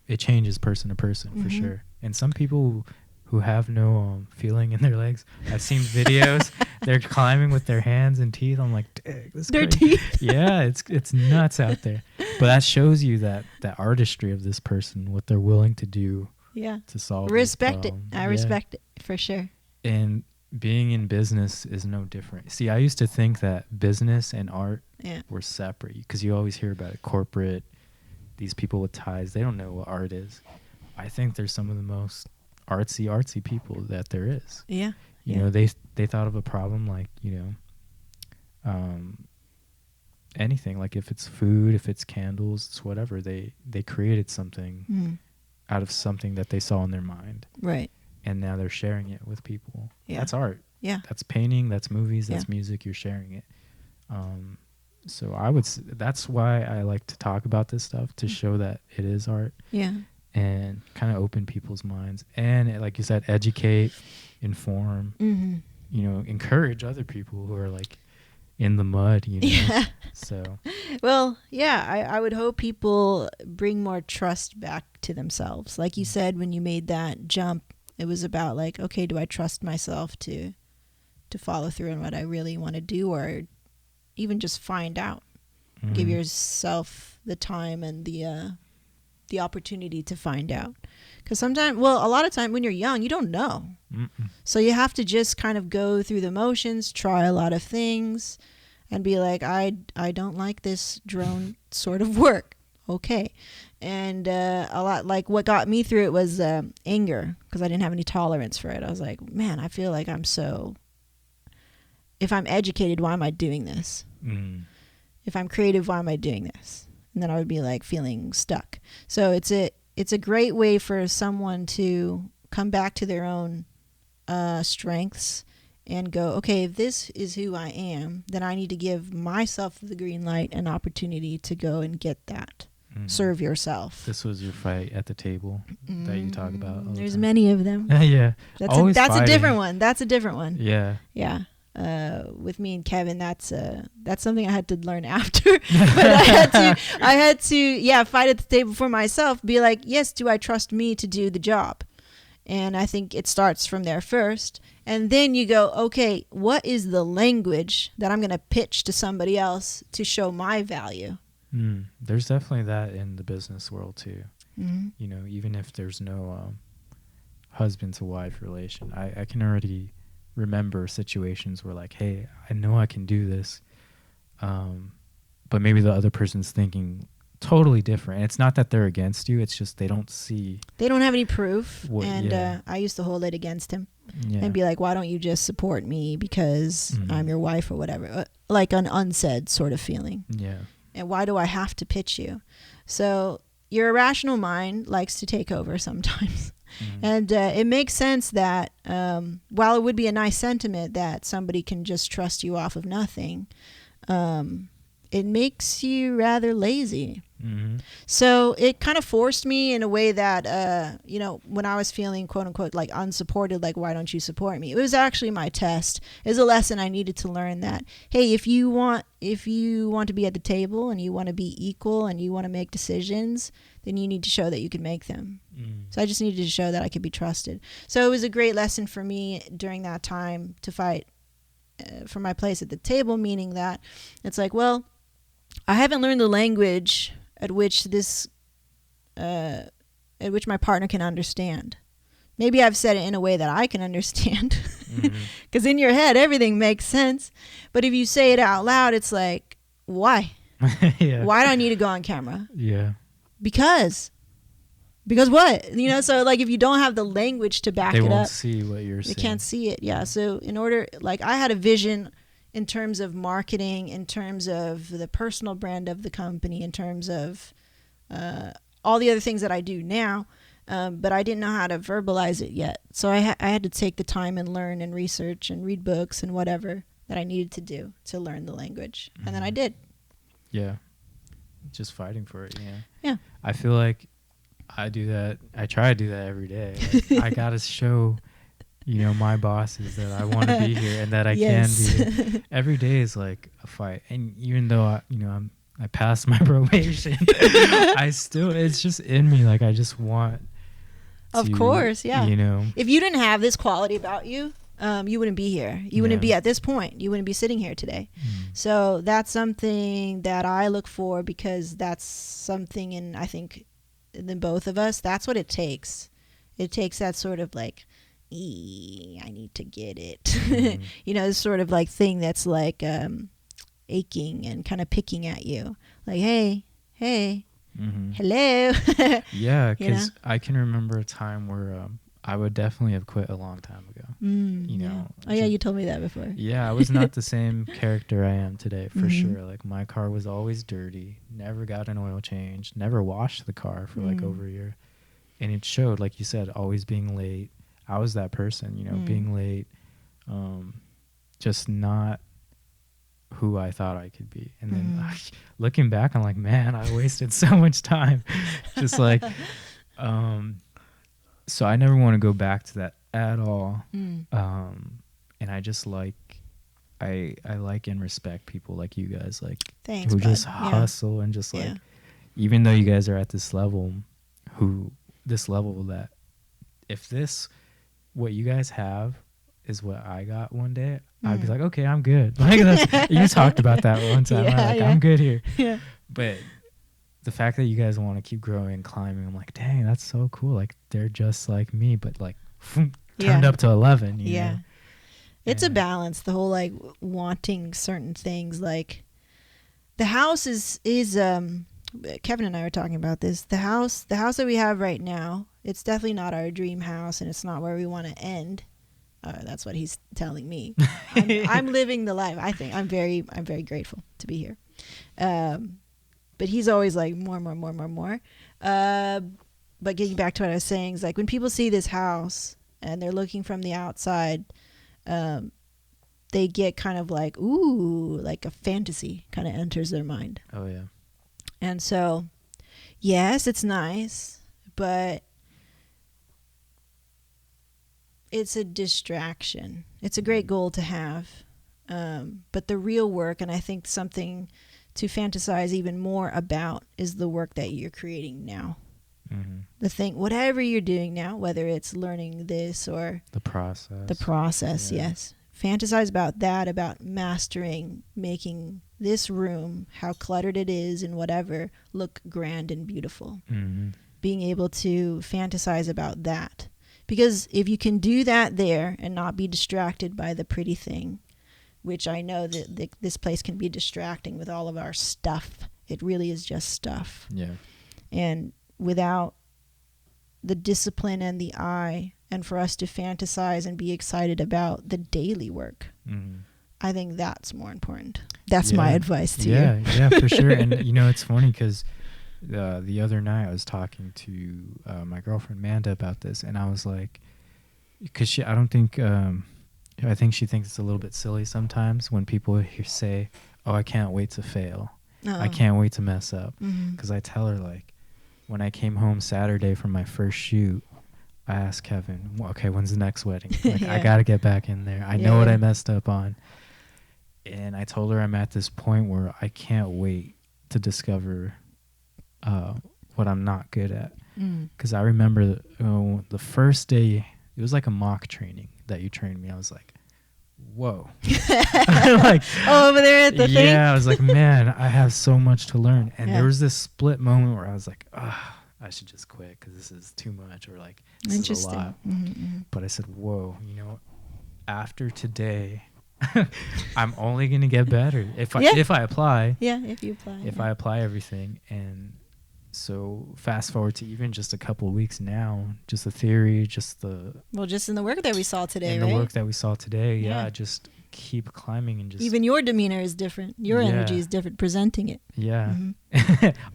it changes person to person for sure. And some people who have no feeling in their legs, I've seen videos. They're climbing with their hands and teeth. I'm like, dang, this is their crazy. Teeth. Yeah, it's nuts out there. But that shows you that artistry of this person, what they're willing to do. Yeah. To solve. Respect it. I respect it for sure. And being in business is no different. See, I used to think that business and art were separate because you always hear about it, corporate, these people with ties. They don't know what art is. I think they're some of the most artsy people that there is. Yeah. You know, they thought of a problem like, you know, anything, like if it's food, if it's candles, it's whatever. They created something out of something that they saw in their mind. Right. And now they're sharing it with people. Yeah. That's art. Yeah. That's painting, that's movies, that's music, you're sharing it. So that's why I like to talk about this stuff, to show that it is art. Yeah. And kind of open people's minds. And like you said, educate, inform, you know, encourage other people who are like in the mud, you know. Yeah. So. Well, yeah, I would hope people bring more trust back to themselves. Like you said, when you made that jump, it was about like, okay, do I trust myself to follow through on what I really want to do? Or, even just find out. Give yourself the time and the opportunity to find out. Because sometimes, well, a lot of time when you're young, you don't know. So you have to just kind of go through the motions, try a lot of things, and be like, I don't like this drone sort of work. Okay. And a lot, like what got me through it was anger, because I didn't have any tolerance for it. I was like, man, I feel like if I'm educated, why am I doing this? If I'm creative, why am I doing this? And then I would be like feeling stuck. So it's a great way for someone to come back to their own strengths and go, okay, if this is who I am, then I need to give myself the green light and opportunity to go and get that. Serve yourself. This was your fight at the table that you talk about. There's many of them. Yeah. That's a different one. That's a different one. Yeah. Yeah. With me and Kevin, that's something I had to learn after. But I had to fight at the table for myself, be like, yes, do I trust me to do the job? And I think it starts from there first. And then you go, okay, what is the language that I'm going to pitch to somebody else to show my value? There's definitely that in the business world too. You know, even if there's no husband to wife relation, I can already remember situations where like, hey, I know I can do this, but maybe the other person's thinking totally different. And it's not that they're against you, it's just they don't have any proof. I used to hold it against him and be like, why don't you just support me because I'm your wife or whatever, like an unsaid sort of feeling. And why do I have to pitch you? So your irrational mind likes to take over sometimes. And it makes sense that while it would be a nice sentiment that somebody can just trust you off of nothing, it makes you rather lazy. So it kind of forced me in a way that, when I was feeling quote unquote like unsupported, like, why don't you support me? It was actually my test. It was a lesson I needed to learn that, hey, if you want to be at the table and you want to be equal and you want to make decisions, then you need to show that you can make them. So I just needed to show that I could be trusted. So it was a great lesson for me during that time to fight for my place at the table, meaning that it's like, well, I haven't learned the language at which my partner can understand. Maybe I've said it in a way that I can understand, because in your head everything makes sense. But if you say it out loud, it's like, why? Why do I need to go on camera? Because what? So like if you don't have the language to back it up, they won't see what you're saying. They can't see it. So in order, like, I had a vision in terms of marketing, in terms of the personal brand of the company, in terms of all the other things that I do now, but I didn't know how to verbalize it yet. So I had to take the time and learn and research and read books and whatever that I needed to do to learn the language. And then I did. Just fighting for it. Yeah. I feel like I do that. I try to do that every day. Like, I gotta show my bosses that I want to be here and that I can be here. Every day is like a fight. And even though I passed my probation, it's just in me. Like, I just want of course, yeah. If you didn't have this quality about you, you wouldn't be here. You wouldn't be at this point. You wouldn't be sitting here today. So that's something that I look for, because that's something in, I think, in both of us, that's what it takes. It takes that sort of like, I need to get it. This sort of like thing that's like aching and kind of picking at you. Like, hey, hello. Yeah, because I can remember a time where I would definitely have quit a long time ago. You told me that before. I was not the same character I am today, for sure. Like, my car was always dirty, never got an oil change, never washed the car for like over a year. And it showed, like you said, always being late. I was that person, being late, just not who I thought I could be. And then looking back, I'm like, man, I wasted so much time. Just like, so I never want to go back to that at all. And I just like, I like and respect people like you guys, like, thanks, who bud. just hustle and just like, even though you guys are at this level, that if what you guys have is what I got one day, I'd be like, okay, I'm good. Like you talked about that one time. Yeah, Like, I'm good here. Yeah. But the fact that you guys want to keep growing and climbing, I'm like, dang, that's so cool. Like they're just like me, but like turned up to 11. You know? It's a balance. The whole like wanting certain things. Like the house is Kevin and I were talking about this. The house that we have right now, it's definitely not our dream house, and it's not where we want to end. That's what he's telling me. I'm living the life. I think I'm very grateful to be here. But he's always like more. But getting back to what I was saying is like when people see this house and they're looking from the outside, they get kind of like, ooh, like a fantasy kind of enters their mind. Oh yeah. And so, yes, it's nice, but it's a distraction. It's a great goal to have. But the real work, and I think something to fantasize even more about, is the work that you're creating now. Mm-hmm. The thing, whatever you're doing now, whether it's learning this or the process. Yes. Fantasize about that, about mastering, making this room, how cluttered it is and whatever, look grand and beautiful. Mm-hmm. Being able to fantasize about that. Because if you can do that there and not be distracted by the pretty thing, which I know that this place can be distracting with all of our stuff. It really is just stuff. Yeah. And without the discipline and the eye, and for us to fantasize and be excited about the daily work, I think that's more important. That's my advice to you. Yeah, for sure. And you know, it's funny because the other night I was talking to my girlfriend Amanda about this, and I was like, because I think she thinks it's a little bit silly sometimes when people say, oh, I can't wait to fail. I can't wait to mess up. Because I tell her, like, when I came home Saturday from my first shoot, I asked Kevin, okay, when's the next wedding? Like, I got to get back in there. I know what I messed up on. And I told her I'm at this point where I can't wait to discover what I'm not good at. Because I remember the first day, it was like a mock training that you trained me. I was like, whoa. Like, over there at the thing? Yeah, I was like, man, I have so much to learn. And there was this split moment where I was like, I should just quit because this is too much, or like, this is a lot. But I said, whoa, you know, after today, I'm only going to get better if I apply. Yeah, if you apply. If I apply everything. And so fast forward to even just a couple of weeks now, just the theory, just in the work that we saw today, the work that we saw today, just keep climbing and just even your demeanor is different. Your energy is different presenting it. Yeah.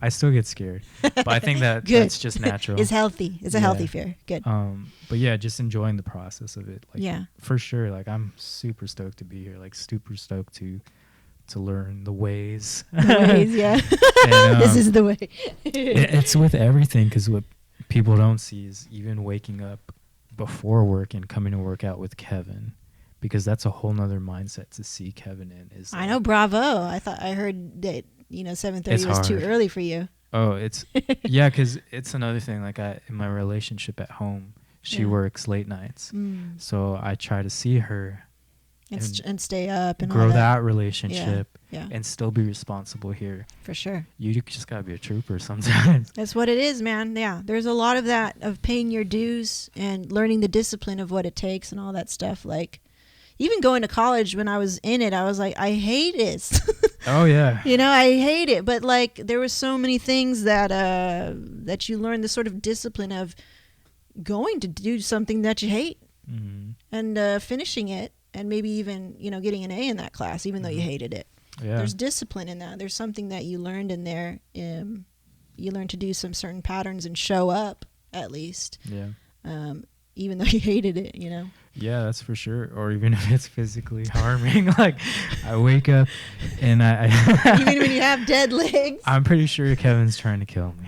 I still get scared, but I think that's just natural. It's healthy. It's a healthy fear. Good. But yeah, just enjoying the process of it. Like, for sure. Like, I'm super stoked to be here. Like, super stoked to learn the ways. Yeah. And, this is the way. It's with everything, because what people don't see is even waking up before work and coming to work out with Kevin, because that's a whole nother mindset to see Kevin in. I know, bravo. I heard that 7:30 was too early for you. Oh, it's because it's another thing. Like, in my relationship at home, she works late nights, so I try to see her and stay up and grow all that relationship and still be responsible here. For sure. You just gotta be a trooper sometimes. That's what it is, man. Yeah, there's a lot of that, of paying your dues and learning the discipline of what it takes and all that stuff. Like, even going to college, when I was in it, I was like, I hate this. Oh yeah. I hate it. But like, there were so many things that that you learn, the sort of discipline of going to do something that you hate and finishing it. And maybe even, getting an A in that class, even though you hated it. Yeah. There's discipline in that. There's something that you learned in there. You learn to do some certain patterns and show up, at least. Yeah. Even though you hated it, Yeah, that's for sure. Or even if it's physically harming. Like, I wake up and I even when you have dead legs. I'm pretty sure Kevin's trying to kill me.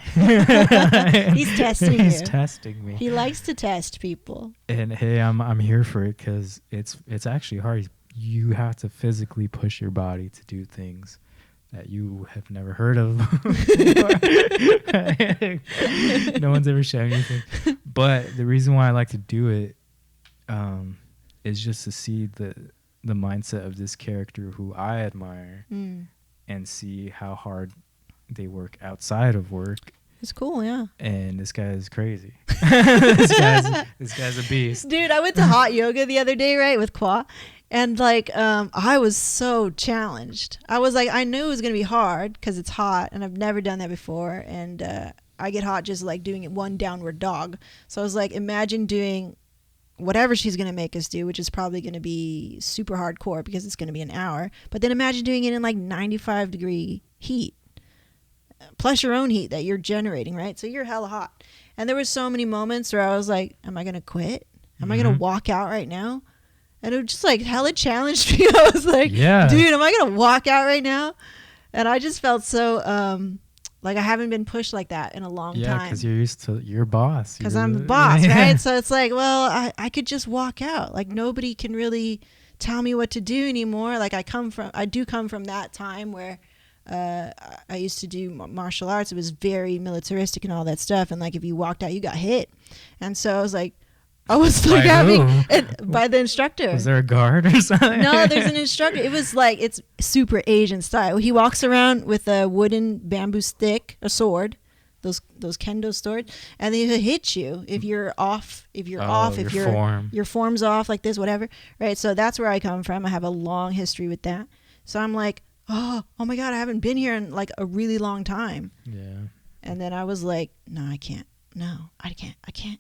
He's testing you. He's testing me. He likes to test people. And hey, I'm here for it, because it's actually hard. You have to physically push your body to do things that you have never heard of. No one's ever shown anything. But the reason why I like to do it is just to see the mindset of this character who I admire Mm. and see how hard they work outside of work. It's cool, yeah. And this guy is crazy. this guy's a beast. Dude, I went to hot yoga the other day, right, with Kwa. And like, I was so challenged. I was like, I knew it was going to be hard because it's hot and I've never done that before. And I get hot just like doing it one downward dog. So I was like, imagine doing whatever she's going to make us do, which is probably going to be super hardcore because it's going to be an hour. But then imagine doing it in like 95-degree heat, plus your own heat that you're generating, right? So you're hella hot. And there were so many moments where I was like, am I going to quit? Am I going to walk out right now? And it was just like hella challenged me. I was like, dude, am I going to walk out right now? And I just felt so like I haven't been pushed like that in a long time. Yeah, because you're used to your boss. Because I'm the boss, right? So it's like, well, I could just walk out. Like nobody can really tell me what to do anymore. Like I do come from that time where I used to do martial arts. It was very militaristic and all that stuff. And like if you walked out, you got hit. And so I was like, I was like by the instructor. Was there a guard or something? No, there's an instructor. It was like, it's super Asian style. He walks around with a wooden bamboo stick, a sword, those kendo swords, and then he'll hit you if you're off. If your form's off like this, whatever. Right. So that's where I come from. I have a long history with that. So I'm like, oh my God, I haven't been here in like a really long time. Yeah. And then I was like, no, I can't. No, I can't. I can't.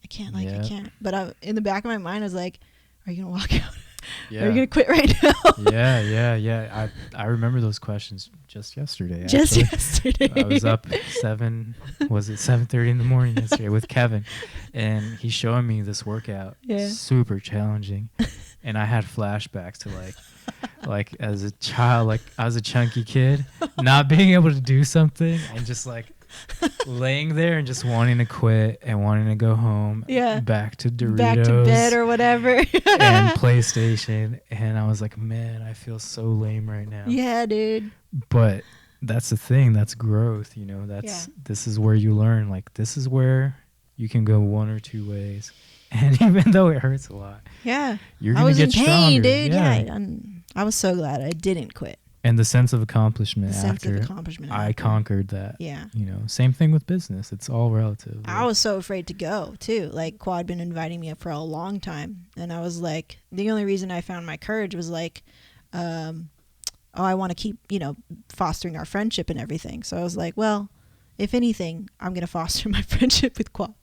But in the back of my mind, I was like, are you going to walk out? Yeah. Are you going to quit right now? Yeah. I remember those questions just yesterday. Yesterday. I was up 7:30 in the morning yesterday with Kevin, and he's showing me this workout. Yeah. Super challenging. And I had flashbacks to like as a child, like I was a chunky kid, not being able to do something and just like laying there and just wanting to quit and wanting to go home. Yeah. Back to Doritos. Back to bed or whatever. And PlayStation. And I was like, man, I feel so lame right now. Yeah, dude. But that's the thing. That's growth. You know, this is where you learn. Like, this is where you can go one or two ways. And even though it hurts a lot. Yeah. You're going to get stronger. I was in pain, dude. Yeah. I was so glad I didn't quit. And the sense of accomplishment after I conquered that. Yeah. You know, same thing with business. It's all relative. I was so afraid to go, too. Like, Quad been inviting me up for a long time. And I was like, the only reason I found my courage was like, I want to keep, fostering our friendship and everything. So I was like, well, if anything, I'm going to foster my friendship with Quad.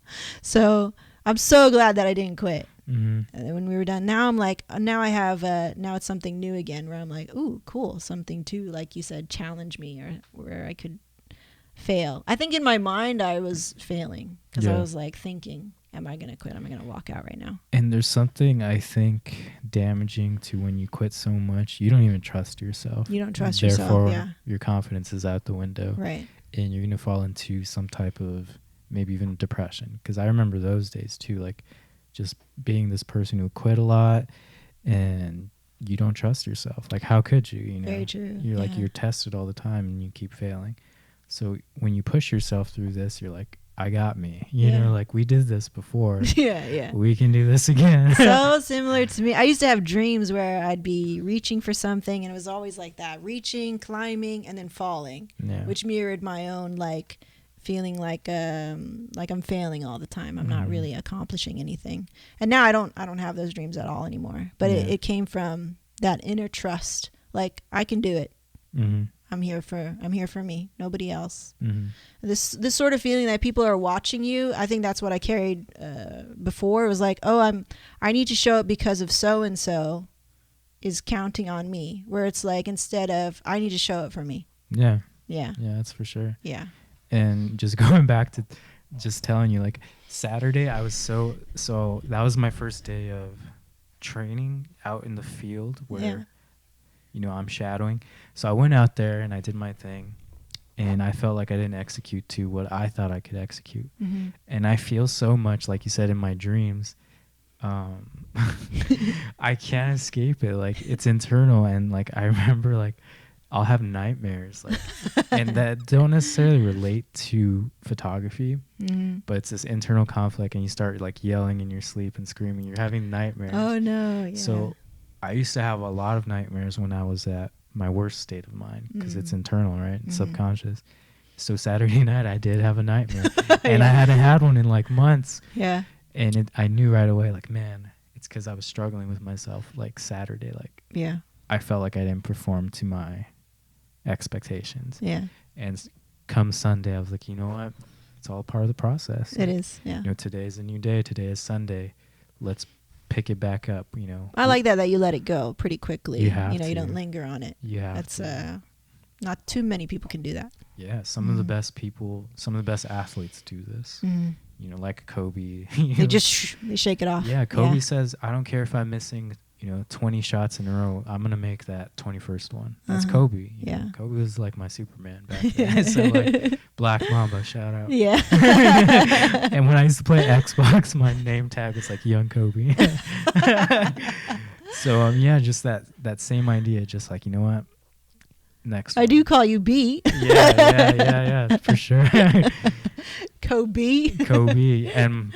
So I'm so glad that I didn't quit. Mm-hmm. And then when we were done, now I'm like, now it's something new again where I'm like, ooh, cool. Something to, like you said, challenge me or where I could fail. I think in my mind I was failing because I was like thinking, am I going to quit? Am I going to walk out right now? And there's something I think damaging to when you quit so much, you don't even trust yourself. You don't trust yourself. Therefore, your confidence is out the window. Right. And you're going to fall into some type of maybe even depression. Because I remember those days too, like just being this person who quit a lot and you don't trust yourself. Like, how could you, Very true. You're like, you're tested all the time and you keep failing. So when you push yourself through this, you're like, I got me. You know, like we did this before. Yeah. We can do this again. So similar to me. I used to have dreams where I'd be reaching for something and it was always like that, reaching, climbing, and then falling, which mirrored my own like feeling like I'm failing all the time. I'm not really accomplishing anything. And now I don't have those dreams at all anymore. But it came from that inner trust. Like, I can do it. Mm-hmm. I'm here for me, nobody else. Mm-hmm. This sort of feeling that people are watching you, I think that's what I carried before. It was like, I need to show up because of so and so is counting on me. Where it's like, instead of I need to show up for me. Yeah, that's for sure. Yeah. And just going back to just telling you, like Saturday, I was so that was my first day of training out in the field where I'm shadowing. So I went out there and I did my thing and I felt like I didn't execute to what I thought I could execute. Mm-hmm. And I feel so much, like you said, in my dreams, I can't escape it. Like, it's internal. And like, I remember like I'll have nightmares, like, and that don't necessarily relate to photography, but it's this internal conflict and you start like yelling in your sleep and screaming. You're having nightmares. Oh no. Yeah. So I used to have a lot of nightmares when I was at my worst state of mind because it's internal, right? It's subconscious. So Saturday night, I did have a nightmare, and I hadn't had one in like months. Yeah. And I knew right away, like, man, it's because I was struggling with myself. Like Saturday, like, Yeah. I felt like I didn't perform to my expectations. Yeah. And come Sunday, I was like, you know what? It's all part of the process. It is. Yeah. You know, today's a new day. Today is Sunday. Let's pick it back up. You know, I like that you let it go pretty quickly. You have you know, you to. don't linger on it. you have That's to. not too many people can do that. Yeah, some of the best people, some of the best athletes do this. You know, like Kobe. They just they shake it off. Yeah, Kobe says, I don't care if I'm missing, 20 shots in a row. I'm going to make that 21st one. That's Kobe. You know? Kobe was like my Superman back then. So like Black Mamba, shout out. Yeah. And when I used to play Xbox, my name tag was like Young Kobe. So yeah, just that same idea. Just like, you know what? Next I one. do call you B. Yeah, for sure. Kobe. Kobe and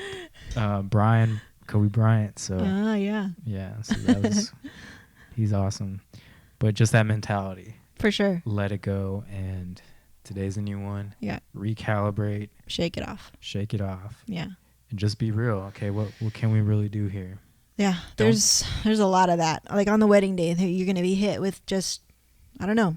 Kobe Bryant. So yeah. yeah, so that was he's awesome. But just that mentality. For sure. Let it go, and today's a new one. Yeah. Recalibrate. Shake it off. Shake it off. Yeah. And just be real. Okay, what can we really do here? Yeah. There's a lot of that. Like on the wedding day, you're going to be hit with just, I don't know,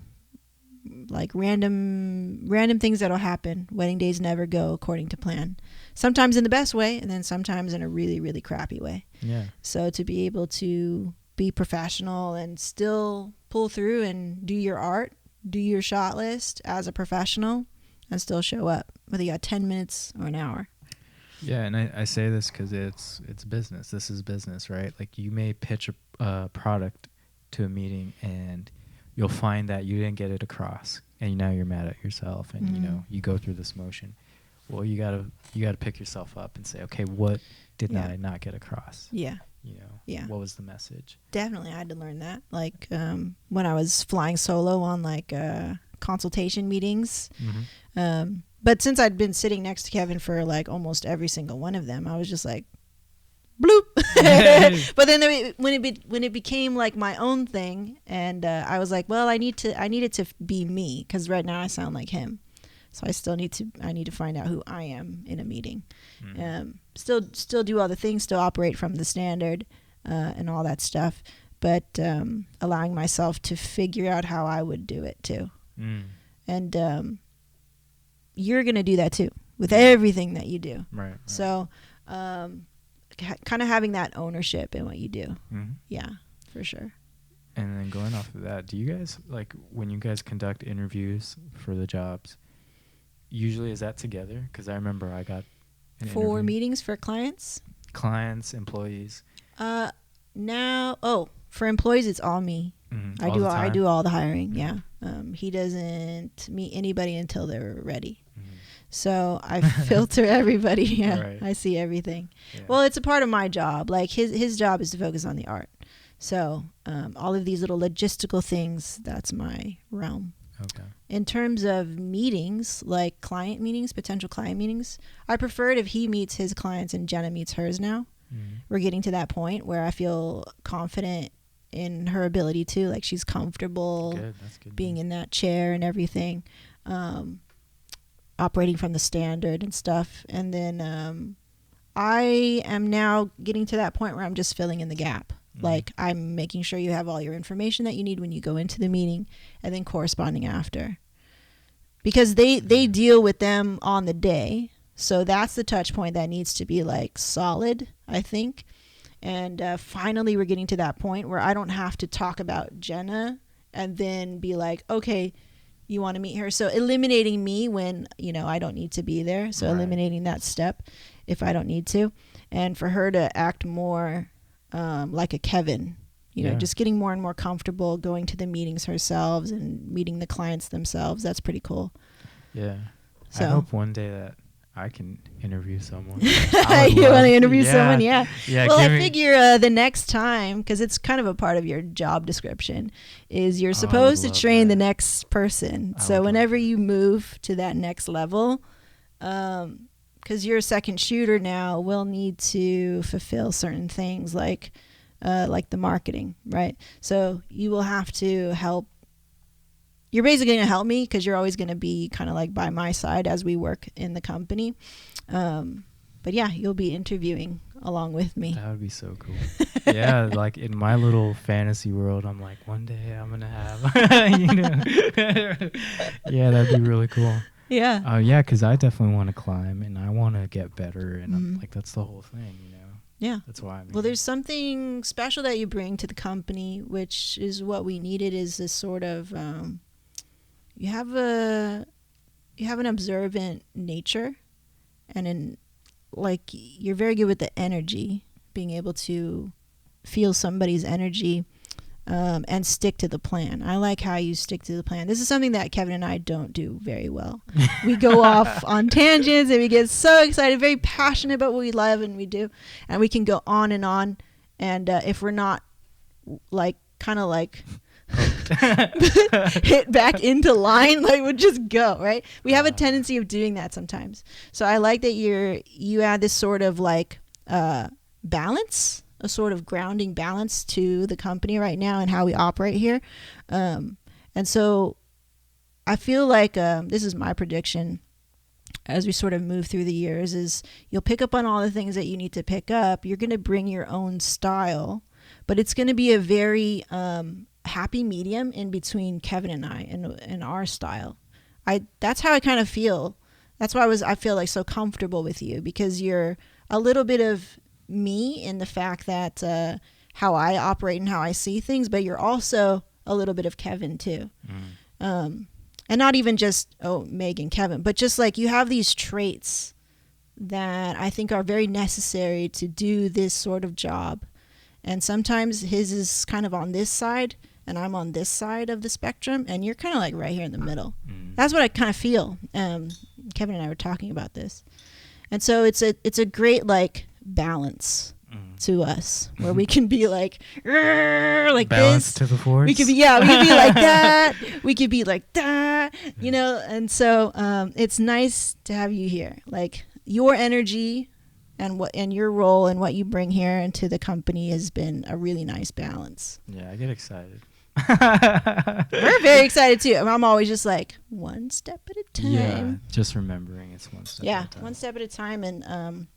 like random things that'll happen. Wedding days never go according to plan. Sometimes in the best way, and then sometimes in a really, really crappy way. Yeah. So to be able to be professional and still pull through and do your art, do your shot list as a professional, and still show up, whether you got 10 minutes or an hour. Yeah, and I say this because it's business. This is business, right? Like you may pitch a product to a meeting and you'll find that you didn't get it across, and now you're mad at yourself, and you go through this motion. Well, you gotta pick yourself up and say, okay, what did I not get across? Yeah. What was the message? Definitely, I had to learn that. Like when I was flying solo on like consultation meetings. But since I'd been sitting next to Kevin for like almost every single one of them, I was just like, bloop. But then when it became like my own thing, and I was like, well, I need it to be me, because right now I sound like him. So I need to find out who I am in a meeting. Still do all the things, still operate from the standard and all that stuff, but allowing myself to figure out how I would do it too. And you're gonna do that too with everything that you do. Right. So kind of having that ownership in what you do. Yeah, for sure. And then going off of that, do you guys, like, when you guys conduct interviews for the jobs, usually is that together? Because I remember I got for meetings for clients, employees. For employees, it's all me. I do all the hiring. Yeah. He doesn't meet anybody until they're ready. So I filter everybody. Yeah. Right. I see everything. Yeah. Well, it's a part of my job. Like his job is to focus on the art. So all of these little logistical things, that's my realm. Okay. In terms of meetings, like client meetings, potential client meetings, I prefer it if he meets his clients and Jenna meets hers now. We're getting to that point where I feel confident in her ability to, like, she's comfortable being in that chair and everything, operating from the standard and stuff. And then I am now getting to that point where I'm just filling in the gap. Like, I'm making sure you have all your information that you need when you go into the meeting, and then corresponding after. Because they deal with them on the day. So that's the touch point that needs to be, like, solid, I think. And finally, we're getting to that point where I don't have to talk about Jenna and then be like, okay, you want to meet her. So eliminating me when, I don't need to be there. So eliminating that step if I don't need to. And for her to act more like a Kevin, just getting more and more comfortable going to the meetings herself and meeting the clients themselves. That's pretty cool. Yeah. So I hope one day that I can interview someone. You want to interview someone? Yeah. Well, I figure the next time, because it's kind of a part of your job description, is you're supposed to train the next person. So whenever you move to that next level, because you're a second shooter now, we'll need to fulfill certain things like like the marketing, right? So you will have to help. You're basically going to help me because you're always going to be kind of like by my side as we work in the company. But yeah, you'll be interviewing along with me. That would be so cool. Yeah, like in my little fantasy world, I'm like, one day I'm gonna have, you know. Yeah, that'd be really cool. Yeah. Yeah, because I definitely want to climb and I want to get better, and I'm like, that's the whole thing, you know. Yeah. That's why I'm Well, there's something special that you bring to the company, which is what we needed. Is this sort of you have an observant nature, and like you're very good with the energy, being able to feel somebody's energy and stick to the plan. I like how you stick to the plan. This is something that Kevin and I don't do very well. We go off on tangents and we get so excited, very passionate about what we love and we do, and we can go on. And if we're not like kind of like hit back into line, like we'll just go, right? We have a tendency of doing that sometimes. So I like that you add this sort of like balance, a sort of grounding balance to the company right now and how we operate here. And so I feel like this is my prediction as we sort of move through the years is you'll pick up on all the things that you need to pick up. You're going to bring your own style, but it's going to be a very happy medium in between Kevin and I and our style. That's how I kind of feel. That's why I feel like so comfortable with you, because you're a little bit of me in the fact that how I operate and how I see things, but you're also a little bit of Kevin too. And not even just Meg and Kevin, but just like you have these traits that I think are very necessary to do this sort of job. And sometimes his is kind of on this side and I'm on this side of the spectrum, and you're kind of like right here in the middle. That's what I kind of feel. Kevin and I were talking about this. And so it's a great like balance to us where we can be like balance this to the force. We could be like that, we could be like that, you know. And so it's nice to have you here, like your energy and your role and what you bring here into the company has been a really nice balance. Yeah, I get excited. We're very excited too. I'm always just like one step at a time. Yeah, just remembering it's one step at a time. One step at a time, and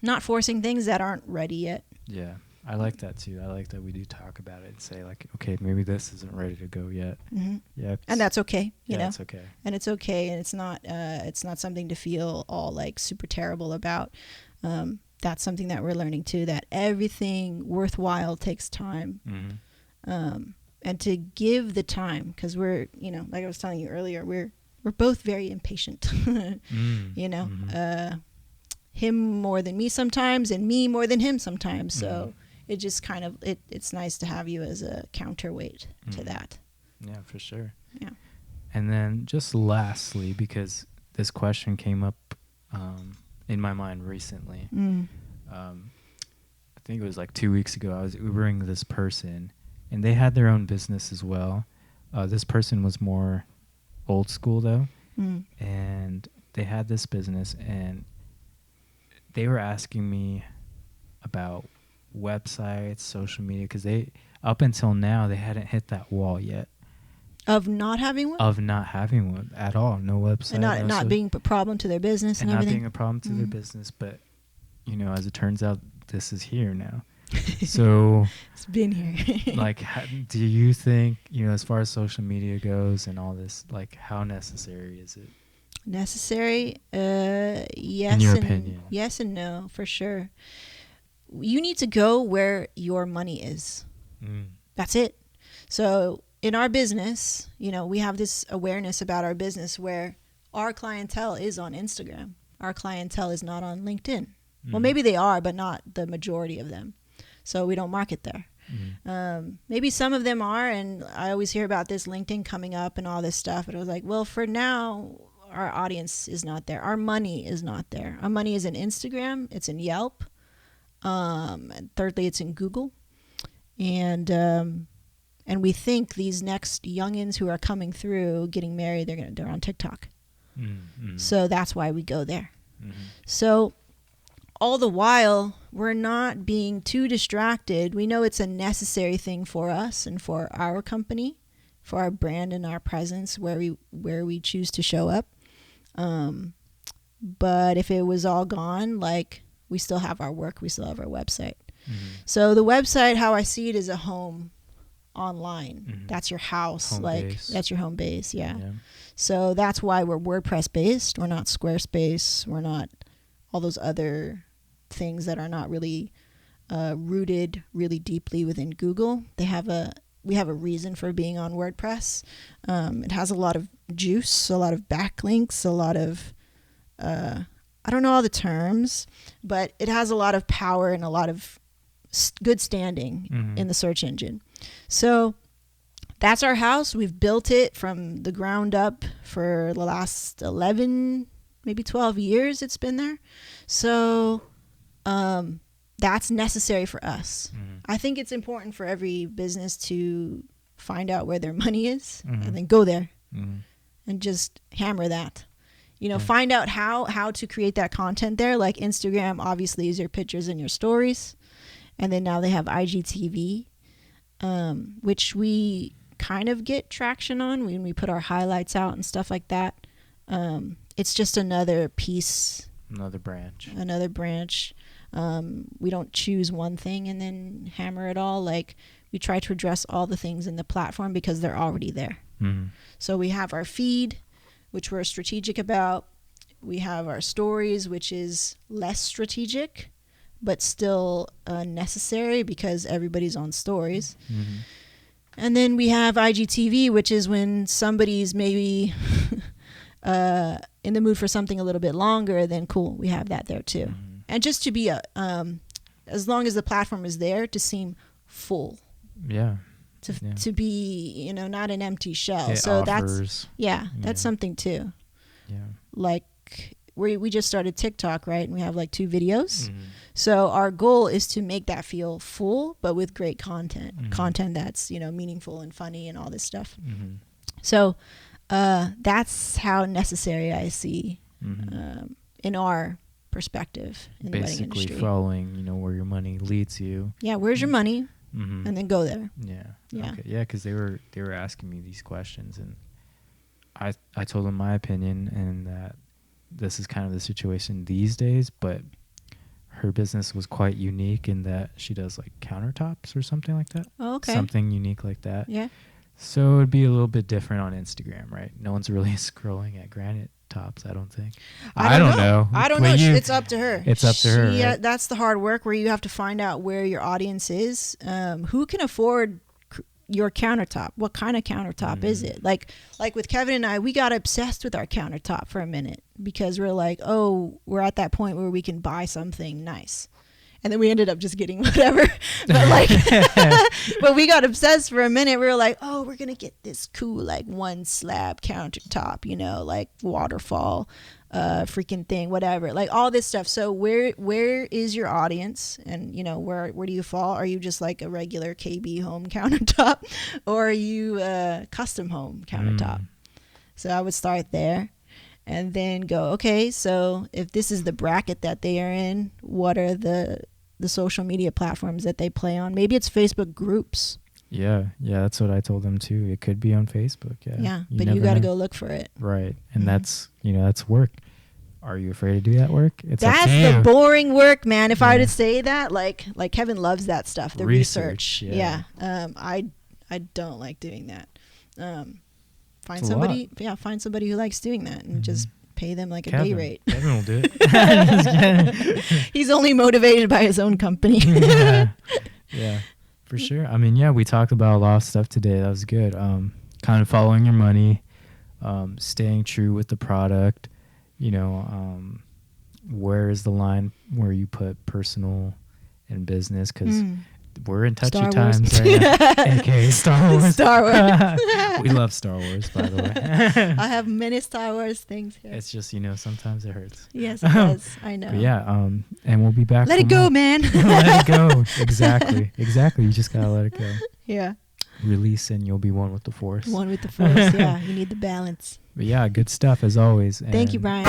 not forcing things that aren't ready yet. Yeah, I like that too. I like that we do talk about it and say like, okay, maybe this isn't ready to go yet. Yeah, and that's okay. You know, it's okay. And it's okay, and it's not something to feel all like super terrible about. That's something that we're learning too, that everything worthwhile takes time. And to give the time, because we're, you know, like I was telling you earlier, we're both very impatient. You know, him more than me sometimes, and me more than him sometimes. So it just kind of it's nice to have you as a counterweight to that. Yeah, for sure. Yeah. And then just lastly, because this question came up in my mind recently. I think it was like 2 weeks ago. I was Ubering this person, and they had their own business as well. This person was more old school though, and they had this business, and they were asking me about websites, social media, because they, up until now, they hadn't hit that wall yet. Of not having one? Of not having one at all. No website. And not being a problem to their business and everything? Not being a problem to their business. But, you know, as it turns out, this is here now. So it's been here. Like, do you think, you know, as far as social media goes and all this, like, how necessary is it? Necessary? Yes. In your opinion? Yes and no, for sure. You need to go where your money is. That's it. So in our business, you know, we have this awareness about our business where our clientele is on Instagram. Our clientele is not on LinkedIn. Well, maybe they are, but not the majority of them. So we don't market there. Maybe some of them are, and I always hear about this LinkedIn coming up and all this stuff. And I was like, well, for now, our audience is not there. Our money is not there. Our money is in Instagram. It's in Yelp. And thirdly, it's in Google. And we think these next youngins who are coming through, getting married, they're on TikTok. So that's why we go there. So all the while, we're not being too distracted. We know it's a necessary thing for us and for our company, for our brand and our presence where we choose to show up. But if it was all gone, like, we still have our work, we still have our website. So the website, how I see it, is a home online. That's your house, home like base. That's your home base. Yeah. So that's why we're WordPress based. We're not Squarespace. We're not all those other things that are not really rooted really deeply within Google. We have a reason for being on WordPress. It has a lot of juice, a lot of backlinks, a lot of I don't know all the terms, but it has a lot of power and a lot of good standing in the search engine. So that's our house. We've built it from the ground up for the last 11, maybe 12 years it's been there. So that's necessary for us. I think it's important for every business to find out where their money is and then go there and just hammer that. Find out how to create that content there. Like Instagram obviously is your pictures and your stories. And then now they have IGTV, which we kind of get traction on when we put our highlights out and stuff like that. It's just another piece. Another branch. We don't choose one thing and then hammer it all. Like, we try to address all the things in the platform because they're already there. So we have our feed, which we're strategic about. We have our stories, which is less strategic, but still necessary because everybody's on stories. And then we have IGTV, which is when somebody's maybe in the mood for something a little bit longer, then cool, we have that there too. And just to be as long as the platform is there, to seem full. To be, not an empty shell. It so offers, that's something too. Like, we just started TikTok, right? And we have like 2 videos. So our goal is to make that feel full, but with great content that's, meaningful and funny and all this stuff. So that's how necessary I see in our perspective in the wedding industry. Basically following, where your money leads you. Yeah, where's your money? And then go there. Okay. Yeah, because they were asking me these questions, and I told them my opinion, and that this is kind of the situation these days, but her business was quite unique in that she does like countertops or something like that. Oh, okay. Something unique like that. Yeah. So it would be a little bit different on Instagram, right? No one's really scrolling at granite tops, I don't think. I don't know. I don't know. It's up to her. It's up to her. Right? That's the hard work where you have to find out where your audience is. Who can afford your countertop? What kind of countertop is it? Like with Kevin and I, we got obsessed with our countertop for a minute because we're like, oh, we're at that point where we can buy something nice. And then we ended up just getting whatever. But but we got obsessed for a minute. We were like, oh, we're going to get this cool, like 1 slab countertop, like waterfall, freaking thing, whatever, like all this stuff. So where is your audience? And, where do you fall? Are you just like a regular KB home countertop, or are you a custom home countertop? So I would start there. And then go, okay, so if this is the bracket that they are in, what are the social media platforms that they play on? Maybe it's Facebook groups. Yeah, that's what I told them too. It could be on Facebook. But you got to go look for it. Right, and that's work. Are you afraid to do that work? That's the boring work, man. If I were to say that, like Kevin loves that stuff, the research. I don't like doing that. Find somebody who likes doing that and just pay them like a day rate. Kevin will do it. He's only motivated by his own company. Yeah, for sure. I mean, we talked about a lot of stuff today. That was good. Kind of following your money, staying true with the product, where is the line where you put personal and business? Because we're in touchy times right now. AKA Star Wars. Star Wars. We love Star Wars, by the way. I have many Star Wars things here. It's just, sometimes it hurts. Yes, it does. I know. But and we'll be back. Let it go, man. Let it go. Exactly. You just got to let it go. Yeah. Release and you'll be one with the Force. One with the Force, yeah. You need the balance. But good stuff as always. Thank you, Bryan.